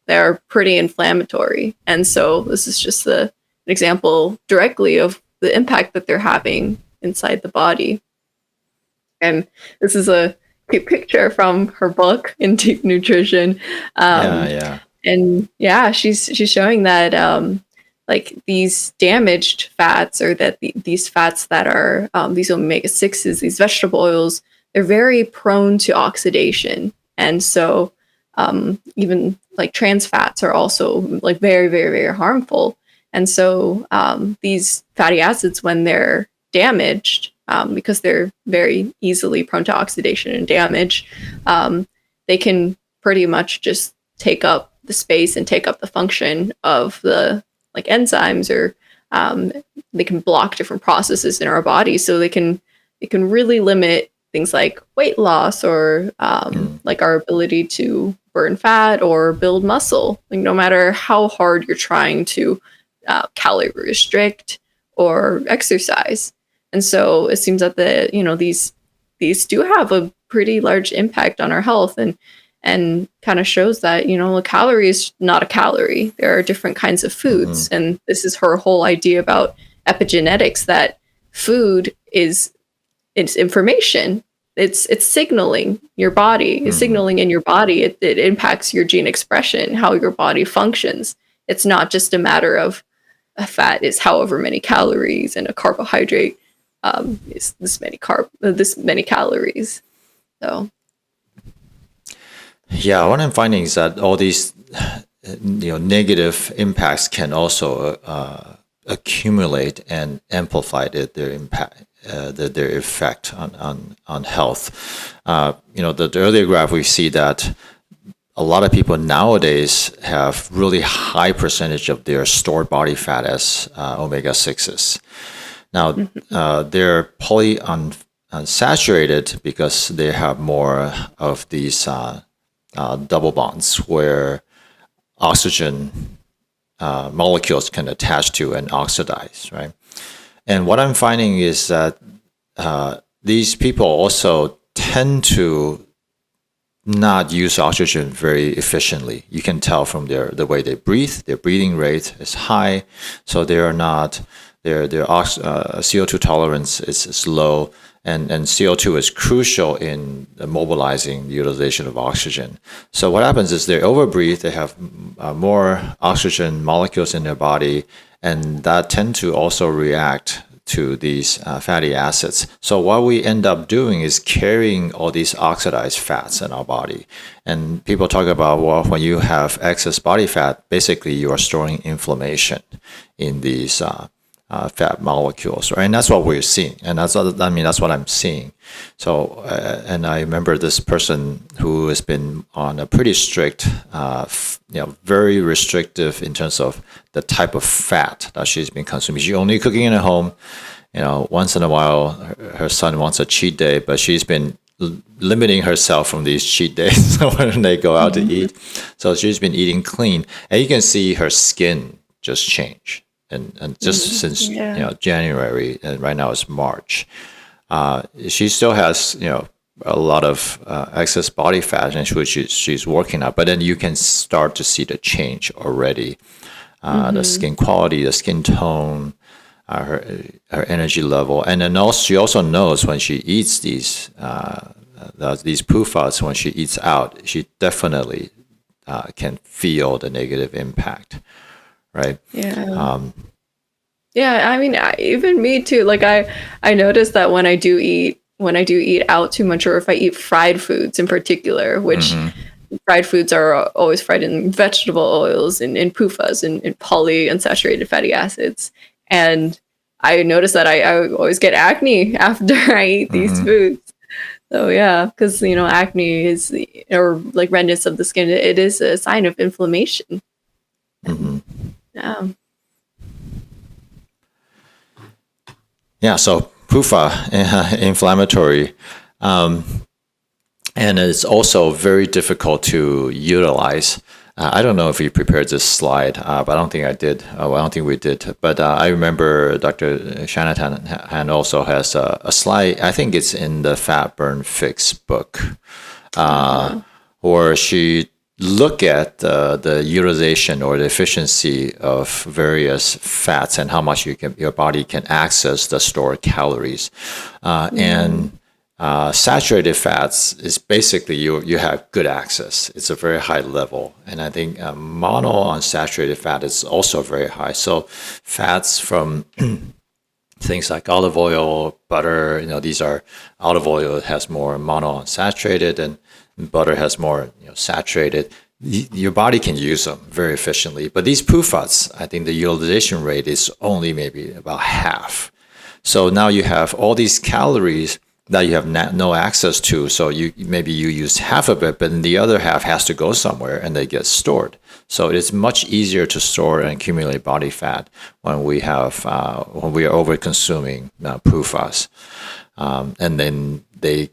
they're pretty inflammatory. And so this is just an example directly of the impact that they're having inside the body. And this is a cute picture from her book, In Deep Nutrition. And yeah, she's showing that like these damaged fats, or that these fats that are these omega-6s, these vegetable oils, they're very prone to oxidation. And so even like trans fats are also like very, very, very harmful. And so these fatty acids, when they're damaged, because they're very easily prone to oxidation and damage, they can pretty much just take up the space and take up the function of the like enzymes, or they can block different processes in our body. So they can really limit things like weight loss, or like our ability to burn fat or build muscle. Like no matter how hard you're trying to calorie restrict or exercise. And so it seems that these do have a pretty large impact on our health, and kind of shows that, a calorie is not a calorie. There are different kinds of foods. And this is her whole idea about epigenetics, that food it's information. It's signaling your body. It's signaling in your body. It impacts your gene expression, how your body functions. It's not just a matter of a fat is however many calories, and a carbohydrate is this many calories. So yeah, what I'm finding is that all these negative impacts can also accumulate and amplify their impact. Their effect on health. The earlier graph, we see that a lot of people nowadays have really high percentage of their stored body fat as omega-6s. Now, they're polyunsaturated because they have more of these double bonds where oxygen molecules can attach to and oxidize, right? And what I'm finding is that these people also tend to not use oxygen very efficiently. You can tell from the way they breathe. Their breathing rate is high, so their CO2 tolerance is low, and CO2 is crucial in mobilizing the utilization of oxygen. So what happens is they overbreathe. They have more oxygen molecules in their body, and that tend to also react to these fatty acids. So what we end up doing is carrying all these oxidized fats in our body. And people talk about, well, when you have excess body fat, basically you are storing inflammation in these fat molecules, right? And that's what we're seeing. And that's what I'm seeing. So, and I remember this person who has been on a pretty strict, very restrictive in terms of the type of fat that she's been consuming. She's only cooking at home. Once in a while, her son wants a cheat day, but she's been limiting herself from these cheat days when they go out to eat. So she's been eating clean, and you can see her skin just change. And just since January, and right now it's March, she still has a lot of excess body fat, and which she's working on. But then you can start to see the change already. The skin quality, the skin tone, her energy level, and then also she also knows when she eats these PUFAs, when she eats out, she definitely can feel the negative impact. Right. Yeah. Yeah. I mean, even me too. Like I noticed that when I do eat out too much, or if I eat fried foods in particular, which fried foods are always fried in vegetable oils and in PUFAs and in polyunsaturated fatty acids. And I noticed that I always get acne after I eat these foods. So yeah, because acne is, or like redness of the skin, it is a sign of inflammation. Yeah. Yeah. So PUFA, inflammatory, and it's also very difficult to utilize. I don't know if we prepared this slide, but I don't think I did. I don't think we did. But I remember Dr. Shanahan also has a slide. I think it's in the Fat Burn Fix book, where she look at the utilization or the efficiency of various fats and how much your body can access the stored calories. And saturated fats is basically you have good access. It's a very high level. And I think monounsaturated fat is also very high. So fats from things like olive oil, butter, these are, olive oil has more monounsaturated, and butter has more saturated. Your body can use them very efficiently. But these PUFAs, I think the utilization rate is only maybe about half. So now you have all these calories that you have no access to. So you use half of it, but then the other half has to go somewhere and they get stored. So it's much easier to store and accumulate body fat when we are over consuming PUFAs, and then they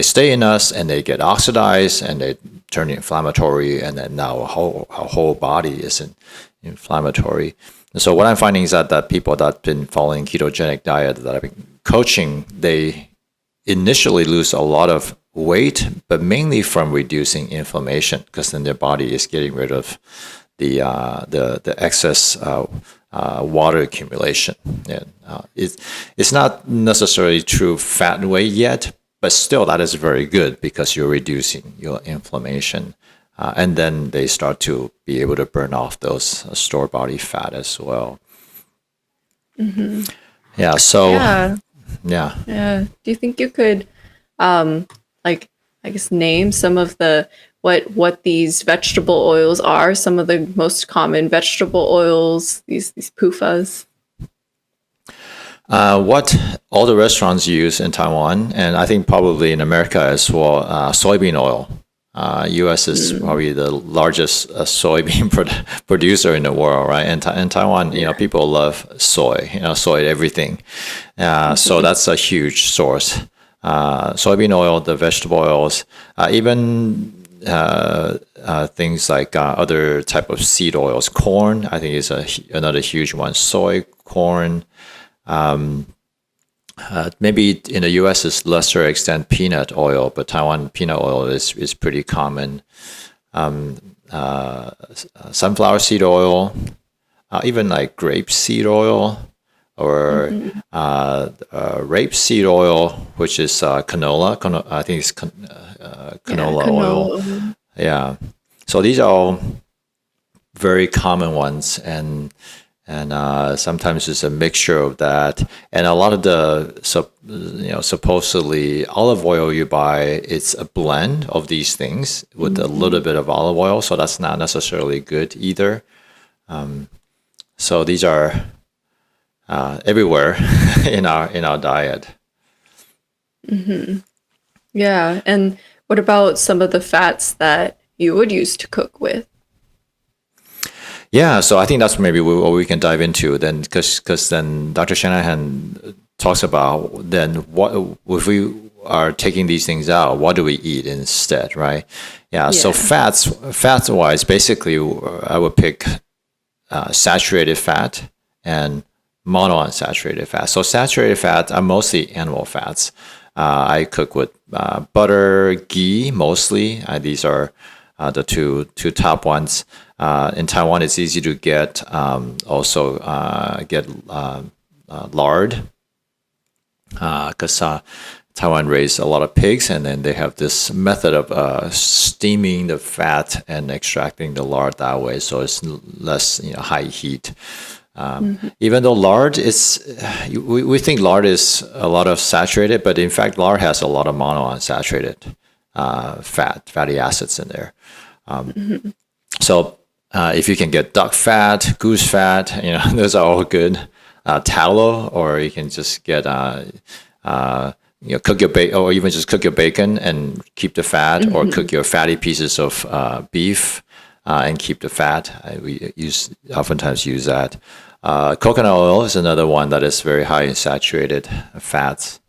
stay in us and they get oxidized and they turn inflammatory, and then now our whole body is inflammatory. And so what I'm finding is that people that have been following ketogenic diet that I've been coaching, they initially lose a lot of weight, but mainly from reducing inflammation, because then their body is getting rid of the excess water accumulation. And it's not necessarily true fat weight yet, but still that is very good because you're reducing your inflammation. And then they start to be able to burn off those stored body fat as well. Yeah. So. Yeah. Do you think you could, name some of the what these vegetable oils are? Some of the most common vegetable oils, these PUFAs. What all the restaurants use in Taiwan, and I think probably in America as well, soybean oil. U.S. is probably the largest soybean producer in the world, right? And in Taiwan, people love soy, soy everything. So that's a huge source. Soybean oil, the vegetable oils, even things like other type of seed oils. Corn, I think, is another huge one. Soy, corn. Maybe in the U.S. is lesser extent peanut oil, but Taiwan peanut oil is pretty common. Sunflower seed oil, even like grape seed oil, or rapeseed oil, which is canola. I think it's canola oil. Yeah. So these are all very common ones, and and sometimes it's a mixture of that. And a lot of the supposedly olive oil you buy, it's a blend of these things with a little bit of olive oil, so that's not necessarily good either. So these are everywhere in our diet. Yeah, and what about some of the fats that you would use to cook with? Yeah, so I think that's maybe what we can dive into then, because then Dr. Shanahan talks about then what if we are taking these things out, what do we eat instead, right? Yeah. So fats wise, basically, I would pick saturated fat and monounsaturated fat. So saturated fats are mostly animal fats. I cook with butter, ghee mostly. These are the two top ones. In Taiwan, it's easy to get also get lard because Taiwan raised a lot of pigs, and then they have this method of steaming the fat and extracting the lard that way, so it's less high heat. Even though lard is, we think lard is a lot of saturated, but in fact, lard has a lot of monounsaturated fatty acids in there. So if you can get duck fat, goose fat, those are all good. Tallow, or you can just get cook your bacon, or even just cook your bacon and keep the fat, or cook your fatty pieces of beef and keep the fat. We oftentimes use that. Coconut oil is another one that is very high in saturated fats.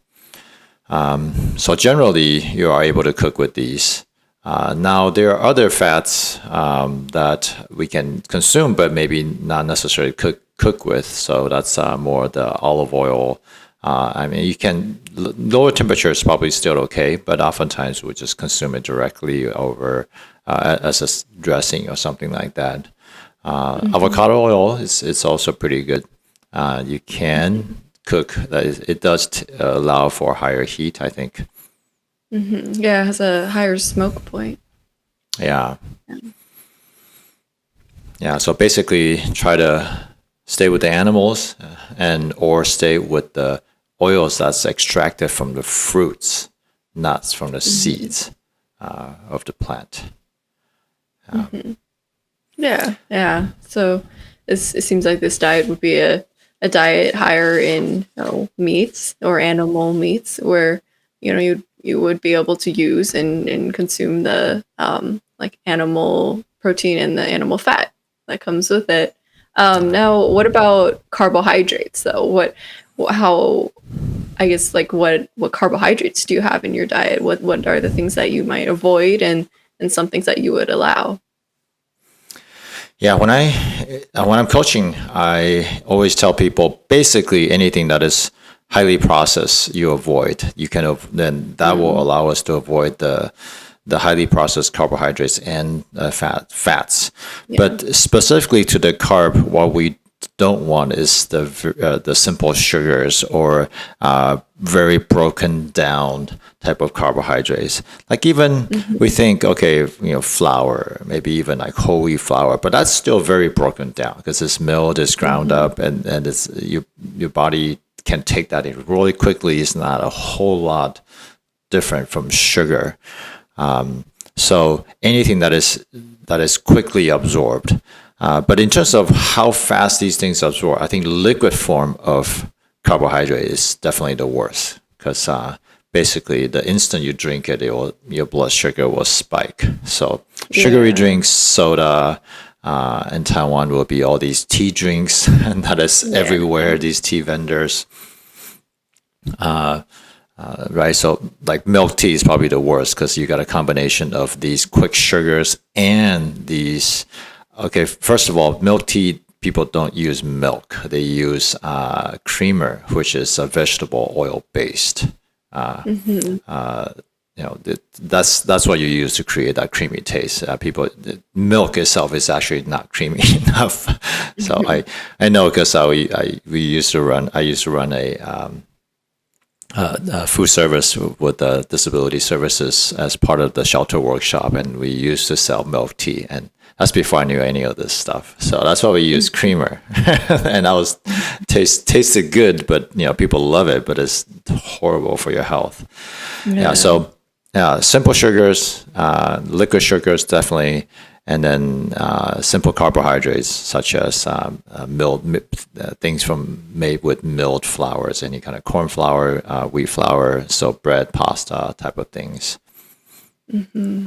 So generally, you are able to cook with these. Now, there are other fats that we can consume, but maybe not necessarily cook with. So that's more the olive oil. You can, lower temperature is probably still okay, but oftentimes we just consume it directly over as a dressing or something like that. Avocado oil is also pretty good. You can cook. It does allow for higher heat, I think. Yeah, it has a higher smoke point. Yeah. So basically, try to stay with the animals or stay with the oils that's extracted from the fruits, not from the seeds of the plant. Yeah. So it seems like this diet would be a diet higher in meats or animal meats, where you would be able to use and consume the like animal protein and the animal fat that comes with it. Now, what about carbohydrates though? What carbohydrates do you have in your diet? What are the things that you might avoid and some things that you would allow? Yeah, when I'm coaching, I always tell people basically anything that is highly processed, you avoid. Then that will allow us to avoid the highly processed carbohydrates and fats. Yeah. But specifically to the carb, what we don't want is the simple sugars or very broken down type of carbohydrates. Like even we think, okay, flour, maybe even like whole wheat flour, but that's still very broken down because it's milled, it's ground up, and it's your body can take that in really quickly. It's not a whole lot different from sugar. So anything that is quickly absorbed. But in terms of how fast these things absorb, I think liquid form of carbohydrate is definitely the worst, because basically the instant you drink it, your blood sugar will spike. So sugary drinks, soda, in Taiwan will be all these tea drinks, and that is everywhere, these tea vendors. Right, so like milk tea is probably the worst because you got a combination of these quick sugars and these. Okay, first of all, milk tea, people don't use milk. They use creamer, which is a vegetable oil based. That's what you use to create that creamy taste. Milk itself is actually not creamy enough. So I know because I used to run a food service with the disability services as part of the shelter workshop, and we used to sell milk tea, and That's before I knew any of this stuff. So that's why we use creamer. And tasted good, but people love it, but it's horrible for your health. Yeah. So simple sugars, liquid sugars definitely, and then simple carbohydrates such as things made with milled flours, any kind of corn flour, wheat flour, so bread, pasta type of things. Mm-hmm.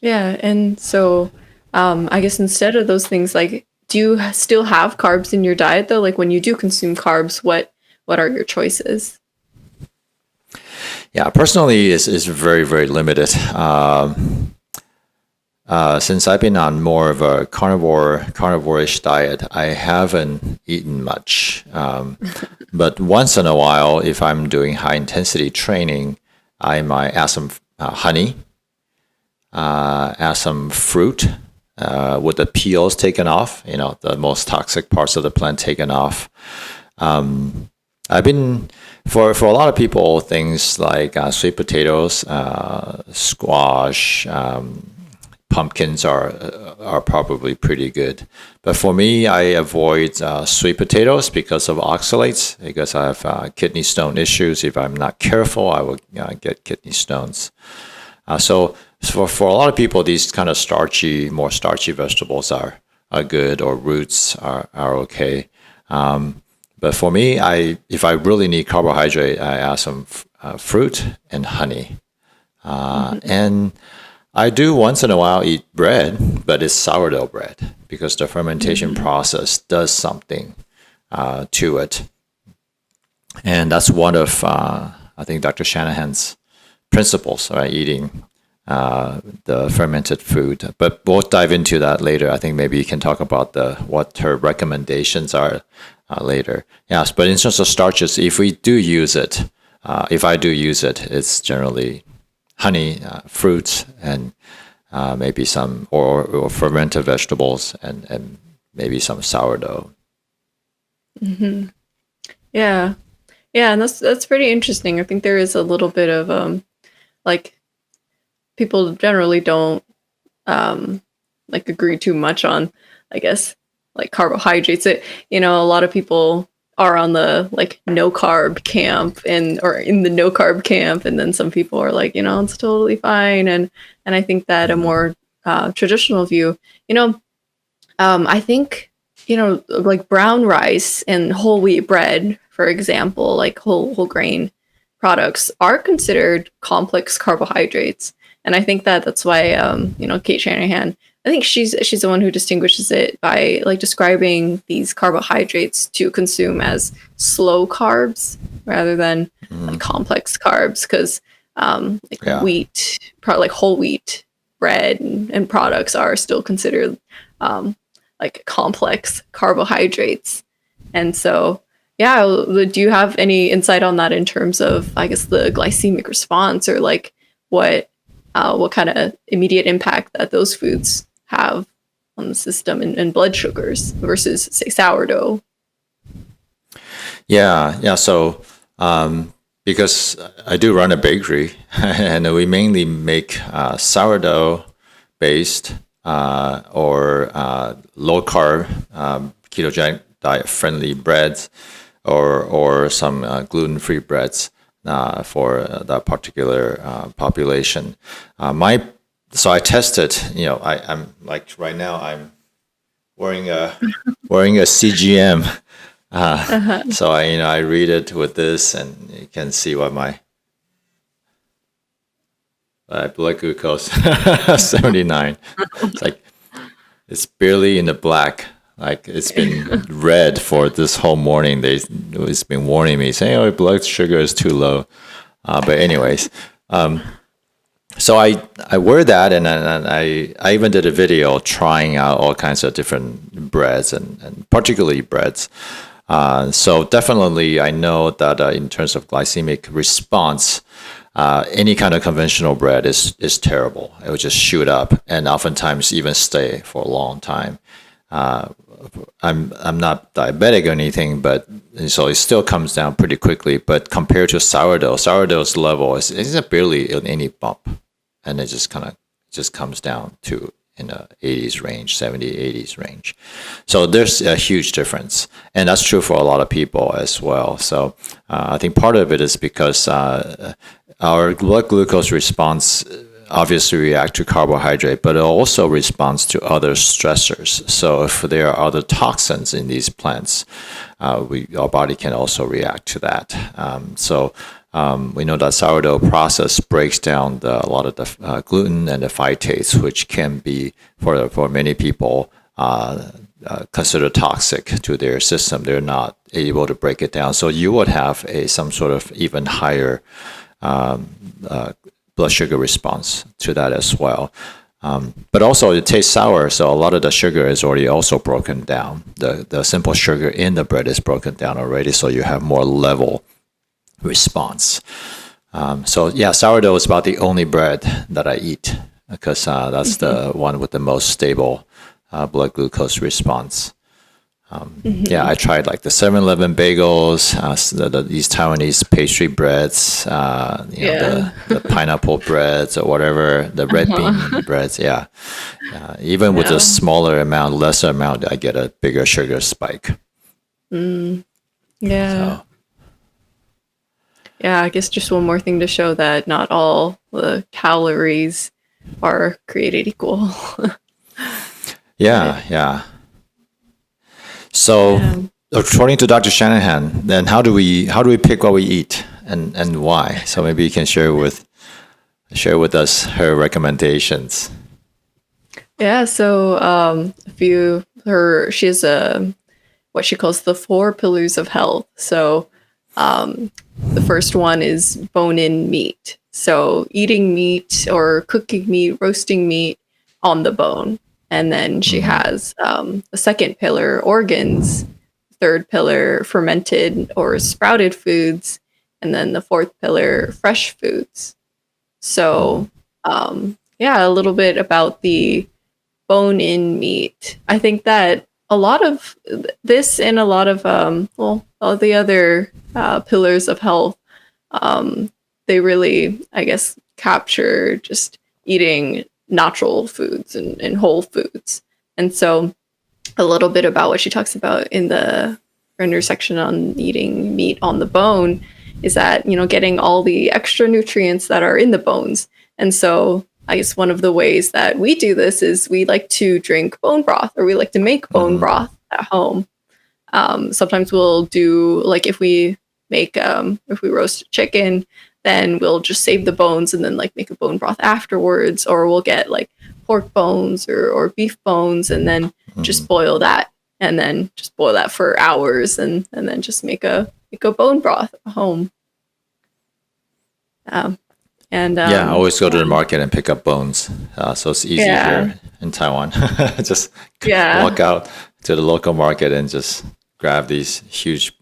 Yeah, and so I guess instead of those things, like, do you still have carbs in your diet though? Like when you do consume carbs, what are your choice? Yeah, personally, is very, very limited. Since I've been on more of a carnivore-ish diet, I haven't eaten much. But once in a while, if I'm doing high-intensity training, I might add some honey, add some fruit with the peels taken off, the most toxic parts of the plant taken off. I've been, for a lot of people, things like sweet potatoes, squash, pumpkins are probably pretty good. But for me, I avoid sweet potatoes because of oxalates, because I have kidney stone issues. If I'm not careful, I will get kidney stones. So for a lot of people, these kind of more starchy vegetables are good, or roots are okay. But for me, if I really need carbohydrate, I add some fruit and honey. And I do once in a while eat bread, but it's sourdough bread because the fermentation process does something to it. And that's one of, I think, Dr. Shanahan's principles, right? Eating the fermented food. But we'll dive into that later. I think maybe you can talk about what her recommendations are later. Yes, but in terms of starches, if I do use it, it's generally honey, fruits, and maybe some or fermented vegetables, and maybe some sourdough. Mm-hmm. Yeah, and that's pretty interesting. I think there is a little bit of like, people generally don't like agree too much on, I guess, like carbohydrates. A lot of people are on the like no carb camp or in the no carb camp, and then some people are like, it's totally fine. And I think that a more traditional view, I think, like brown rice and whole wheat bread, for example, like whole grain products are considered complex carbohydrates. And I think that's why, Cate Shanahan, I think she's the one who distinguishes it by like describing these carbohydrates to consume as slow carbs rather than like complex carbs, because wheat, like whole wheat bread and products are still considered like complex carbohydrates. And so, do you have any insight on that in terms of, I guess, the glycemic response, or like what kind of immediate impact that those foods have on the system and blood sugars versus, say, sourdough? Yeah. So, because I do run a bakery, and we mainly make sourdough-based or low-carb, ketogenic diet-friendly breads, or some gluten-free breads. For that particular population. So I tested, I'm like right now I'm wearing a CGM. So I read it with this, and you can see what my blood glucose 79. It's like, it's barely in the black. Like, it's been red for this whole morning. It's been warning me, saying, "Oh, blood sugar is too low." But anyways, so I wear that, and I even did a video trying out all kinds of different breads, and particularly breads. So definitely, I know that in terms of glycemic response, any kind of conventional bread is terrible. It will just shoot up, and oftentimes even stay for a long time. I'm not diabetic or anything, but so it still comes down pretty quickly. But compared to sourdough's level is barely in any bump, and it just kind of just comes down to in the 80s range, 70, 80s range. So there's a huge difference. And that's true for a lot of people as well. So I think part of it is because our blood glucose response obviously react to carbohydrate, but it also responds to other stressors. So if there are other toxins in these plants, our body can also react to that. We know that sourdough process breaks down a lot of the gluten and the phytates, which can be, for many people, considered toxic to their system. They're not able to break it down. So you would have some sort of even higher blood sugar response to that as well. But also it tastes sour, so a lot of the sugar is already also broken down. The simple sugar in the bread is broken down already, so you have more level response. Sourdough is about the only bread that I eat because that's the one with the most stable blood glucose response. I tried like the 7-Eleven bagels, these Taiwanese pastry breads, the pineapple breads or whatever, the red bean breads. Even with a smaller amount, lesser amount, I get a bigger sugar spike. I guess just one more thing to show that not all the calories are created equal. So, according to Dr. Shanahan, then how do we pick what we eat and why? So maybe you can share with us her recommendations. So she has what she calls the 4 pillars of health. So the first one is bone-in meat. So eating meat or cooking meat, roasting meat on the bone. And then she has the second pillar, organs, third pillar, fermented or sprouted foods, and then the fourth pillar, fresh foods. So, a little bit about the bone-in meat. I think that a lot of this and a lot of, all the other pillars of health, they really, I guess, capture just eating natural foods and whole foods. And so a little bit about what she talks about in her section on eating meat on the bone is that, getting all the extra nutrients that are in the bones. And so I guess one of the ways that we do this is we like to drink bone broth, or we like to make bone broth at home. Sometimes we'll do, like, if we roast chicken, then we'll just save the bones and then make a bone broth afterwards, or we'll get like pork bones or beef bones and then just boil that, and then just boil that for hours and then just make a bone broth at home. I always go to the market and pick up bones. So it's easy here in Taiwan. Just walk out to the local market and just grab these huge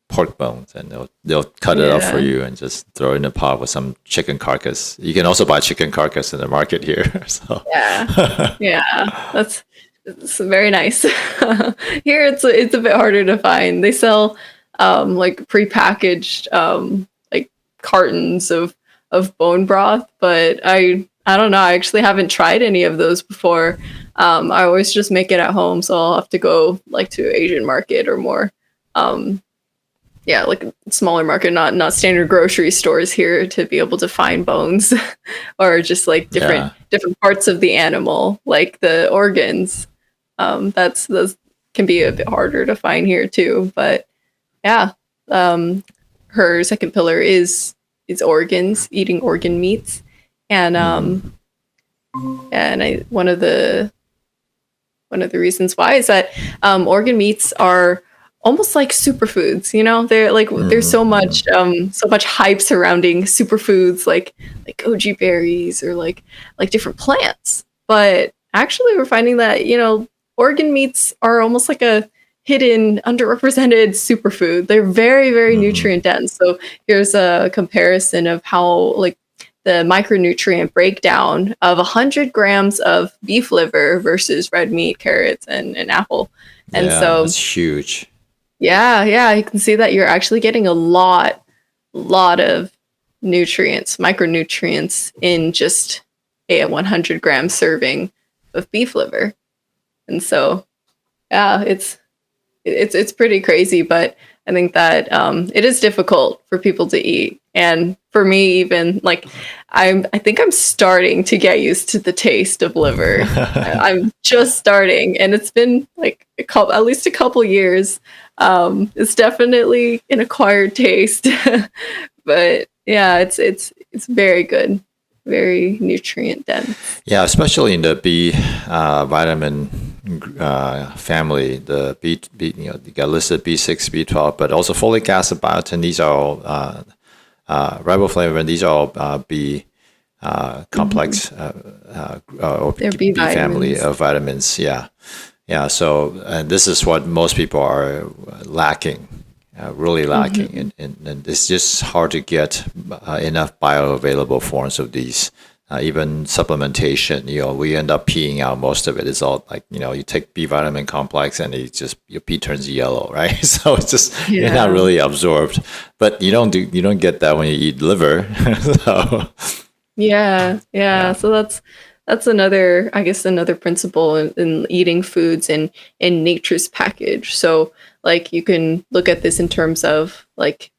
pork bones, and they'll cut it up for you and just throw it in a pot with some chicken carcass. You can also buy chicken carcass in the market here. So it's very nice. Here it's a bit harder to find. They sell like prepackaged like cartons of bone broth, but I don't know. I actually haven't tried any of those before. I always just make it at home, so I'll have to go like to Asian market or more. Like a smaller market, not standard grocery stores here to be able to find bones or just like different parts of the animal, like the organs. Those can be a bit harder to find here too. But her second pillar is organs, eating organ meats, and one of the reasons why is that organ meats are almost like superfoods. They're like there's so much hype surrounding superfoods like goji berries or like different plants, but actually we're finding that organ meats are almost like a hidden, underrepresented superfood. They're very, very nutrient dense. So here's a comparison of how like the micronutrient breakdown of 100 grams of beef liver versus red meat, carrots, and apple. And so it's huge. Yeah, you can see that you're actually getting a lot of nutrients, micronutrients in just a 100-gram serving of beef liver. And so, yeah, it's pretty crazy, but I think that it is difficult for people to eat. And for me, even like I think I'm starting to get used to the taste of liver. I'm just starting, and it's been like at least a couple years. It's definitely an acquired taste, but yeah, it's very good, very nutrient dense. Yeah, especially in the B vitamin family, the B, you got listed B6, B12, but also folic acid, biotin. These are all riboflavin. These are all B complex or B family of vitamins. Yeah. So, and this is what most people are lacking. Really lacking, and it's just hard to get enough bioavailable forms of these. Even supplementation, we end up peeing out most of it. It's all like, you take B vitamin complex and your pee turns yellow, right? So it's just you're not really absorbed. But you don't get that when you eat liver. So. Yeah. So that's another, I guess, another principle in eating foods in nature's package. So like you can look at this in terms of like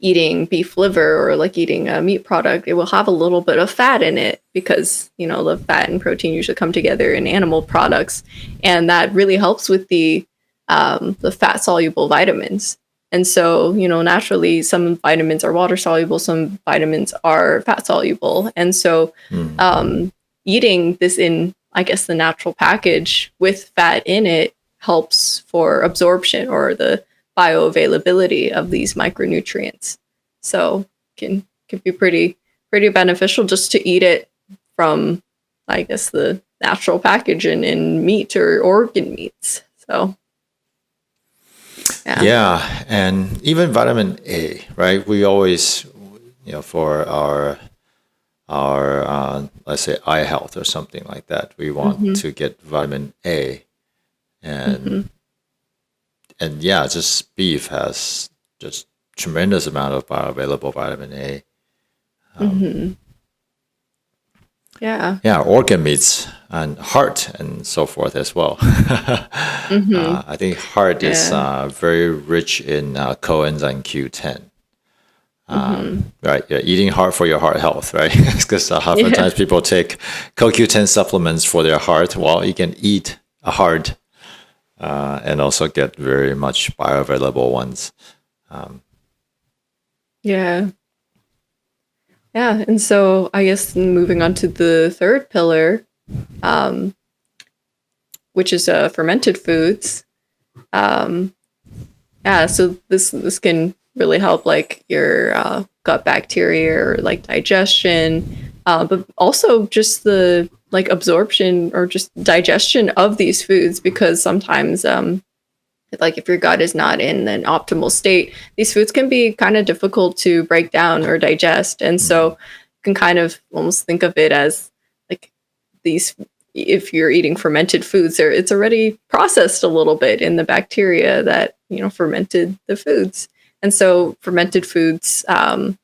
eating beef liver or like eating a meat product. It will have a little bit of fat in it because, the fat and protein usually come together in animal products. And that really helps with the fat soluble vitamins. And so, naturally some vitamins are water soluble, some vitamins are fat soluble. And so eating this in, I guess, the natural package with fat in it helps for absorption or the bioavailability of these micronutrients. So can be pretty beneficial just to eat it from, I guess, the natural package in meat or organ meats. So yeah, and even vitamin A, right? We always, for our let's say eye health or something like that, we want to get vitamin A, and yeah, just beef has just tremendous amount of bioavailable vitamin A. Yeah, organ meats and heart and so forth as well. I think heart is very rich in coenzyme Q10. Right, eating heart for your heart health, right? Because oftentimes people take CoQ10 supplements for their heart. Well, you can eat a heart and also get very much bioavailable ones. And so I guess moving on to the third pillar, which is fermented foods. So this can really help like your gut bacteria or like digestion, but also just the like absorption or just digestion of these foods, because sometimes like if your gut is not in an optimal state, these foods can be kind of difficult to break down or digest. And so you can kind of almost think of it as like these, if you're eating fermented foods, it's already processed a little bit in the bacteria that, fermented the foods. And so fermented foods could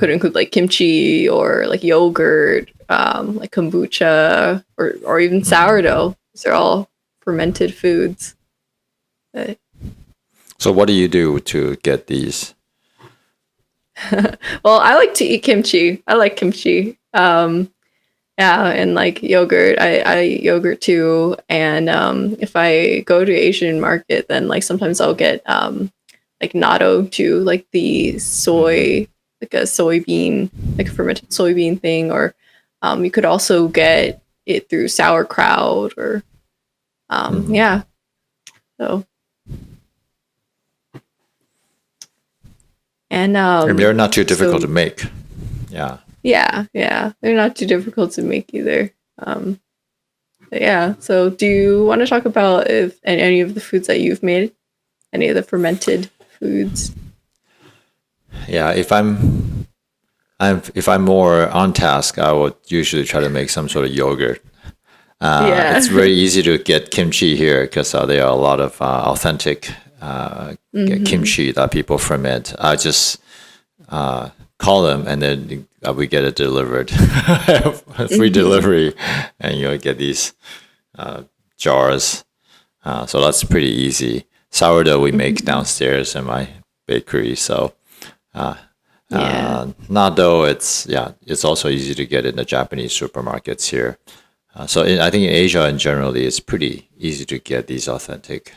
include like kimchi or like yogurt, like kombucha or even sourdough. These are all fermented foods. So what do you do to get these? Well, I like to eat kimchi. I like kimchi. And like yogurt, I eat yogurt too. And if I go to Asian market, then like sometimes I'll get like natto too, like the soy, like a soybean, like a fermented soybean thing. Or you could also get it through sauerkraut or so. And they're not too difficult to make. Yeah, they're not too difficult to make either. So do you want to talk about if any of the foods that you've made, any of the fermented foods? Yeah, if I'm more on task, I would usually try to make some sort of yogurt. It's very easy to get kimchi here because there are a lot of authentic kimchi that people ferment. I just call them, and then we get it delivered, free delivery, and you'll get these jars. So that's pretty easy. Sourdough we make downstairs in my bakery. So natto, it's also easy to get in the Japanese supermarkets here. I think in Asia in general, it's pretty easy to get these authentic,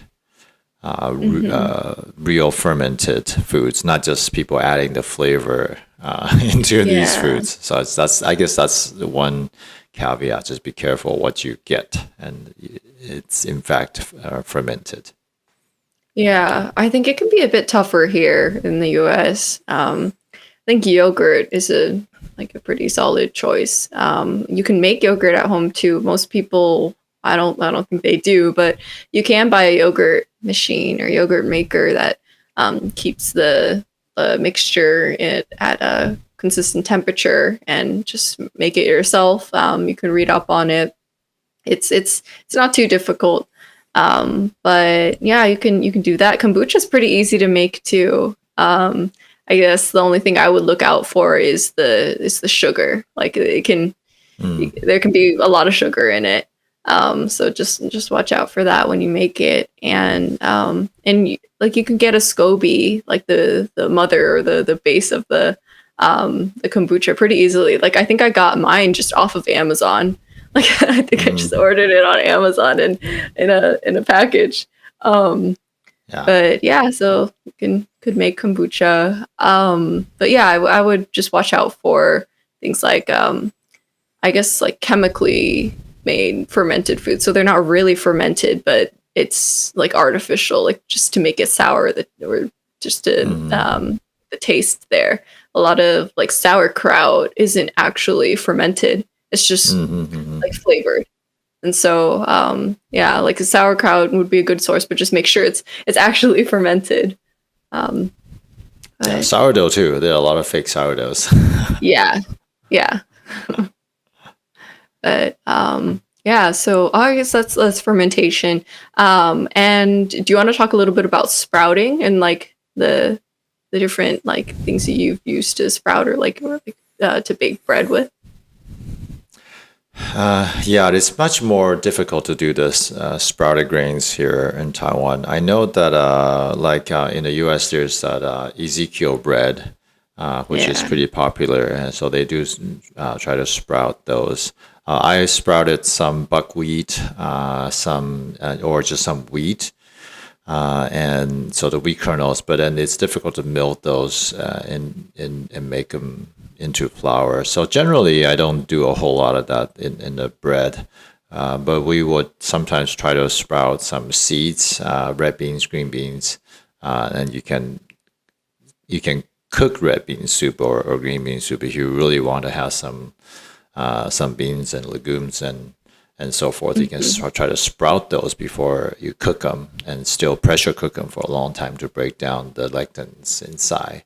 real fermented foods, not just people adding the flavor into these foods. So I guess that's the one caveat. Just be careful what you get, and it's in fact fermented. Yeah, I think it can be a bit tougher here in the US. I think yogurt is a pretty solid choice. You can make yogurt at home too. Most people, I don't think they do, but you can buy a yogurt machine or yogurt maker that keeps the mixture at a consistent temperature and just make it yourself. You can read up on it. It's not too difficult. But yeah, you can do that. Kombucha is pretty easy to make too. I guess the only thing I would look out for is the sugar. Like there can be a lot of sugar in it. So just watch out for that when you make it. And you can get a SCOBY, like the mother or the base of the kombucha pretty easily. Like I think I got mine just off of Amazon. Like I think I just ordered it on Amazon and in a package. But yeah, so you could make kombucha. But yeah, I would just watch out for things like I guess like chemically made fermented foods. So they're not really fermented, but it's like artificial, like just to make it sour, or just to the taste there. A lot of like sauerkraut isn't actually fermented. It's just like flavored. And so, like a sauerkraut would be a good source, but just make sure it's actually fermented. Sourdough too. There are a lot of fake sourdoughs. yeah. But so I guess that's fermentation. And do you want to talk a little bit about sprouting and like the different like things that you've used to sprout or to bake bread with? It's much more difficult to do this sprouted grains here in Taiwan. I know that in the US, there's that Ezekiel bread, which is pretty popular, and so they do try to sprout those. I sprouted some buckwheat, or just some wheat, and so the wheat kernels. But then it's difficult to melt those and make them into flour. So generally, I don't do a whole lot of that in the bread. But we would sometimes try to sprout some seeds, red beans, green beans, and you can cook red bean soup or green bean soup if you really want to have some beans and legumes and so forth. You can try to sprout those before you cook them, and still pressure cook them for a long time to break down the lectins inside.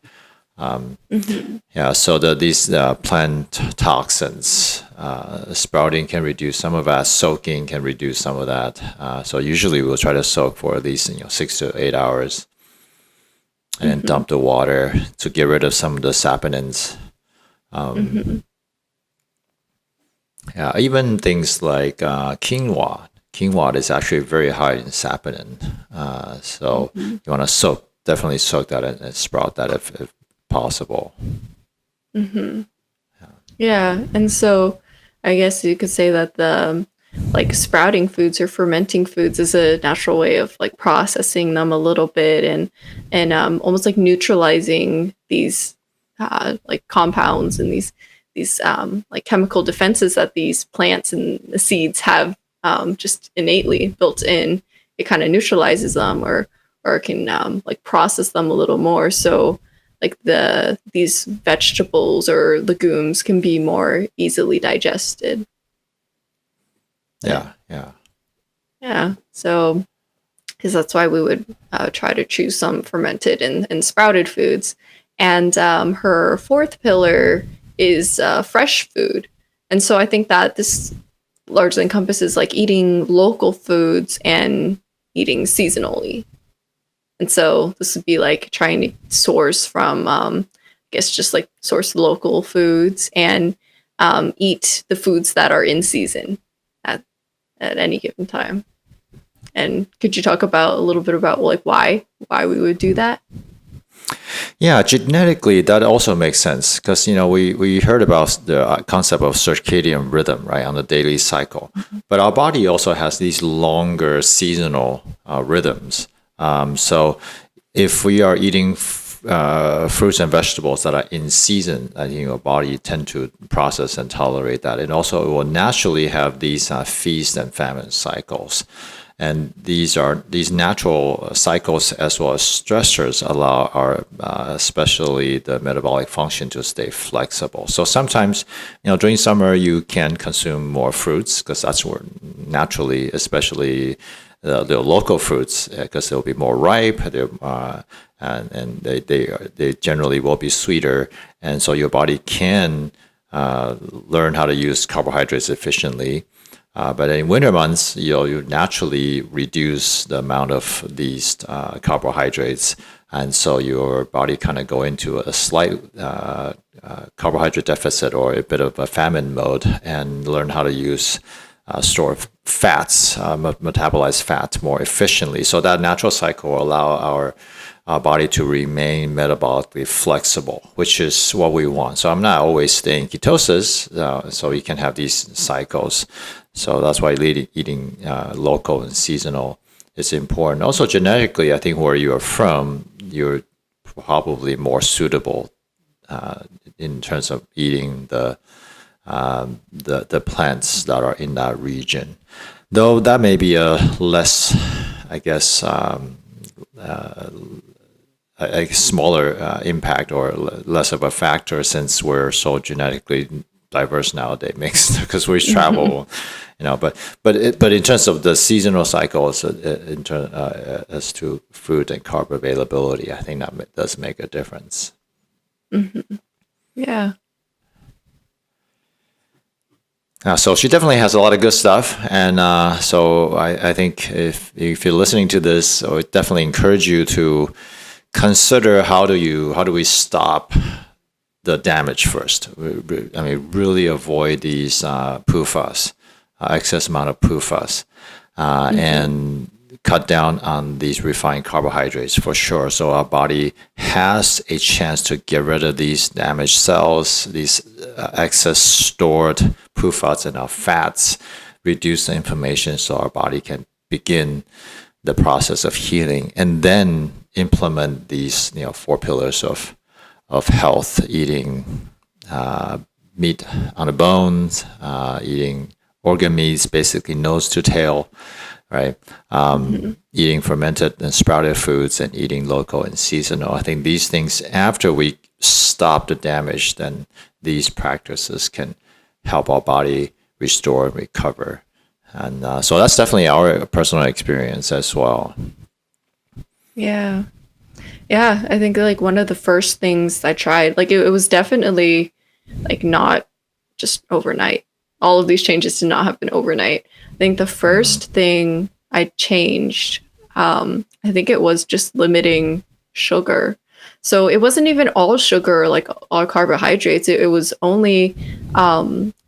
So these plant toxins, sprouting can reduce some of that. Soaking can reduce some of that. So usually we'll try to soak for at least 6 to 8 hours, and dump the water to get rid of some of the saponins. Even things like quinoa. Quinoa is actually very high in saponin. So you want to definitely soak that and sprout that if possible. And so I guess you could say that the sprouting foods or fermenting foods is a natural way of like processing them a little bit and almost like neutralizing these like compounds and these like chemical defenses that these plants and the seeds have just innately built in. It kind of neutralizes them or can like process them a little more. So like these vegetables or legumes can be more easily digested. So because that's why we would try to choose some fermented and sprouted foods. And her fourth pillar is fresh food. And so I think that this largely encompasses like eating local foods and eating seasonally. And so this would be like trying to source from guess just like source local foods and eat the foods that are in season at any given time. And could you talk about a little bit about like why we would do that? Yeah, genetically, that also makes sense because, we heard about the concept of circadian rhythm, right, on the daily cycle. But our body also has these longer seasonal rhythms. So if we are eating fruits and vegetables that are in season, I think your body tend to process and tolerate that. And also it will naturally have these feast and famine cycles. And these natural cycles as well as stressors allow our, especially the metabolic function to stay flexible. So sometimes, during summer, you can consume more fruits because that's where naturally, especially the local fruits, because they'll be more ripe, and they generally will be sweeter. And so your body can learn how to use carbohydrates efficiently. But in winter months, you naturally reduce the amount of these carbohydrates, and so your body kind of go into a slight carbohydrate deficit or a bit of a famine mode, and learn how to use store fats, metabolize fat more efficiently. So that natural cycle will allow our body to remain metabolically flexible, which is what we want. So I'm not always staying ketosis, so you can have these cycles. So that's why eating local and seasonal is important. Also, genetically, I think where you are from, you're probably more suitable in terms of eating the plants that are in that region. Though that may be a less, I guess, a smaller impact or less of a factor since we're so genetically diverse nowadays, because we travel, But in terms of the seasonal cycles, as to food and carb availability, I think that does make a difference. Mm-hmm. Yeah. So she definitely has a lot of good stuff, and so I think if you're listening to this, I would definitely encourage you to consider how do we stop the damage first. I mean, really avoid these PUFAs, excess amount of PUFAs, and cut down on these refined carbohydrates for sure. So our body has a chance to get rid of these damaged cells, these excess stored PUFAs in our fats, reduce the inflammation so our body can begin the process of healing, and then implement these 4 pillars of health: eating meat on the bones, eating organ meats, basically nose to tail, right? Eating fermented and sprouted foods, and eating local and seasonal. I think these things, after we stop the damage, then these practices can help our body restore and recover. And so that's definitely our personal experience as well. Yeah. Yeah, I think like one of the first things I tried, like it was definitely like not just overnight. All of these changes did not happen overnight. I think the first thing I changed, I think it was just limiting sugar. So it wasn't even all sugar, like all carbohydrates. It was only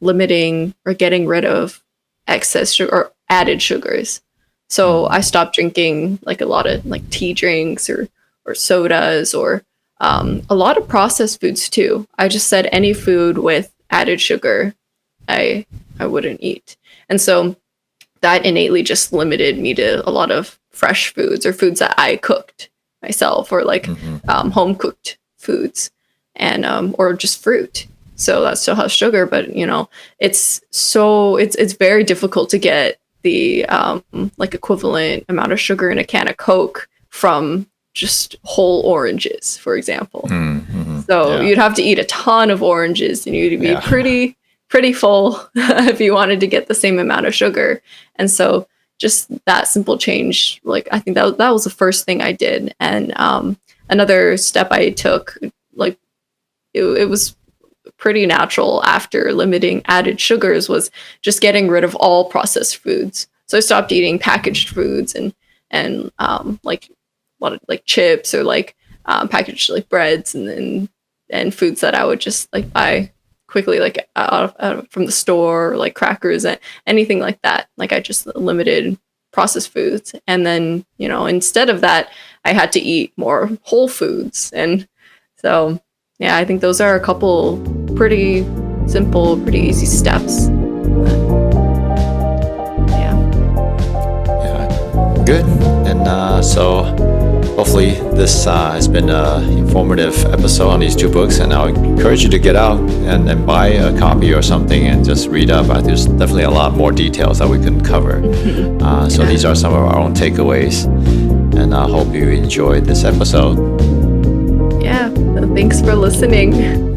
limiting or getting rid of excess sugar or added sugars. So I stopped drinking like a lot of like tea drinks or sodas or a lot of processed foods too. I just said any food with added sugar, I wouldn't eat. And so that innately just limited me to a lot of fresh foods or foods that I cooked myself, or like home cooked foods, and or just fruit. So that still has sugar, but it's very difficult to get the like equivalent amount of sugar in a can of Coke from just whole oranges, for example. So you'd have to eat a ton of oranges, and you'd be pretty full if you wanted to get the same amount of sugar. And so just that simple change, like I think that was the first thing I did. And another step I took, like it was pretty natural after limiting added sugars, was just getting rid of all processed foods. So I stopped eating packaged foods and like chips or like packaged like breads and and foods that I would just like buy quickly, like out from the store, or, like crackers and anything like that. Like I just limited processed foods. And then, you know, instead of that, I had to eat more whole foods. And so, yeah, I think those are a couple pretty simple, pretty easy steps. Good. And so hopefully this has been an informative episode on these two books, and I'll encourage you to get out and buy a copy or something and just read up. There's definitely a lot more details that we can cover. So these are some of our own takeaways, and I hope you enjoyed this episode. Yeah, thanks for listening.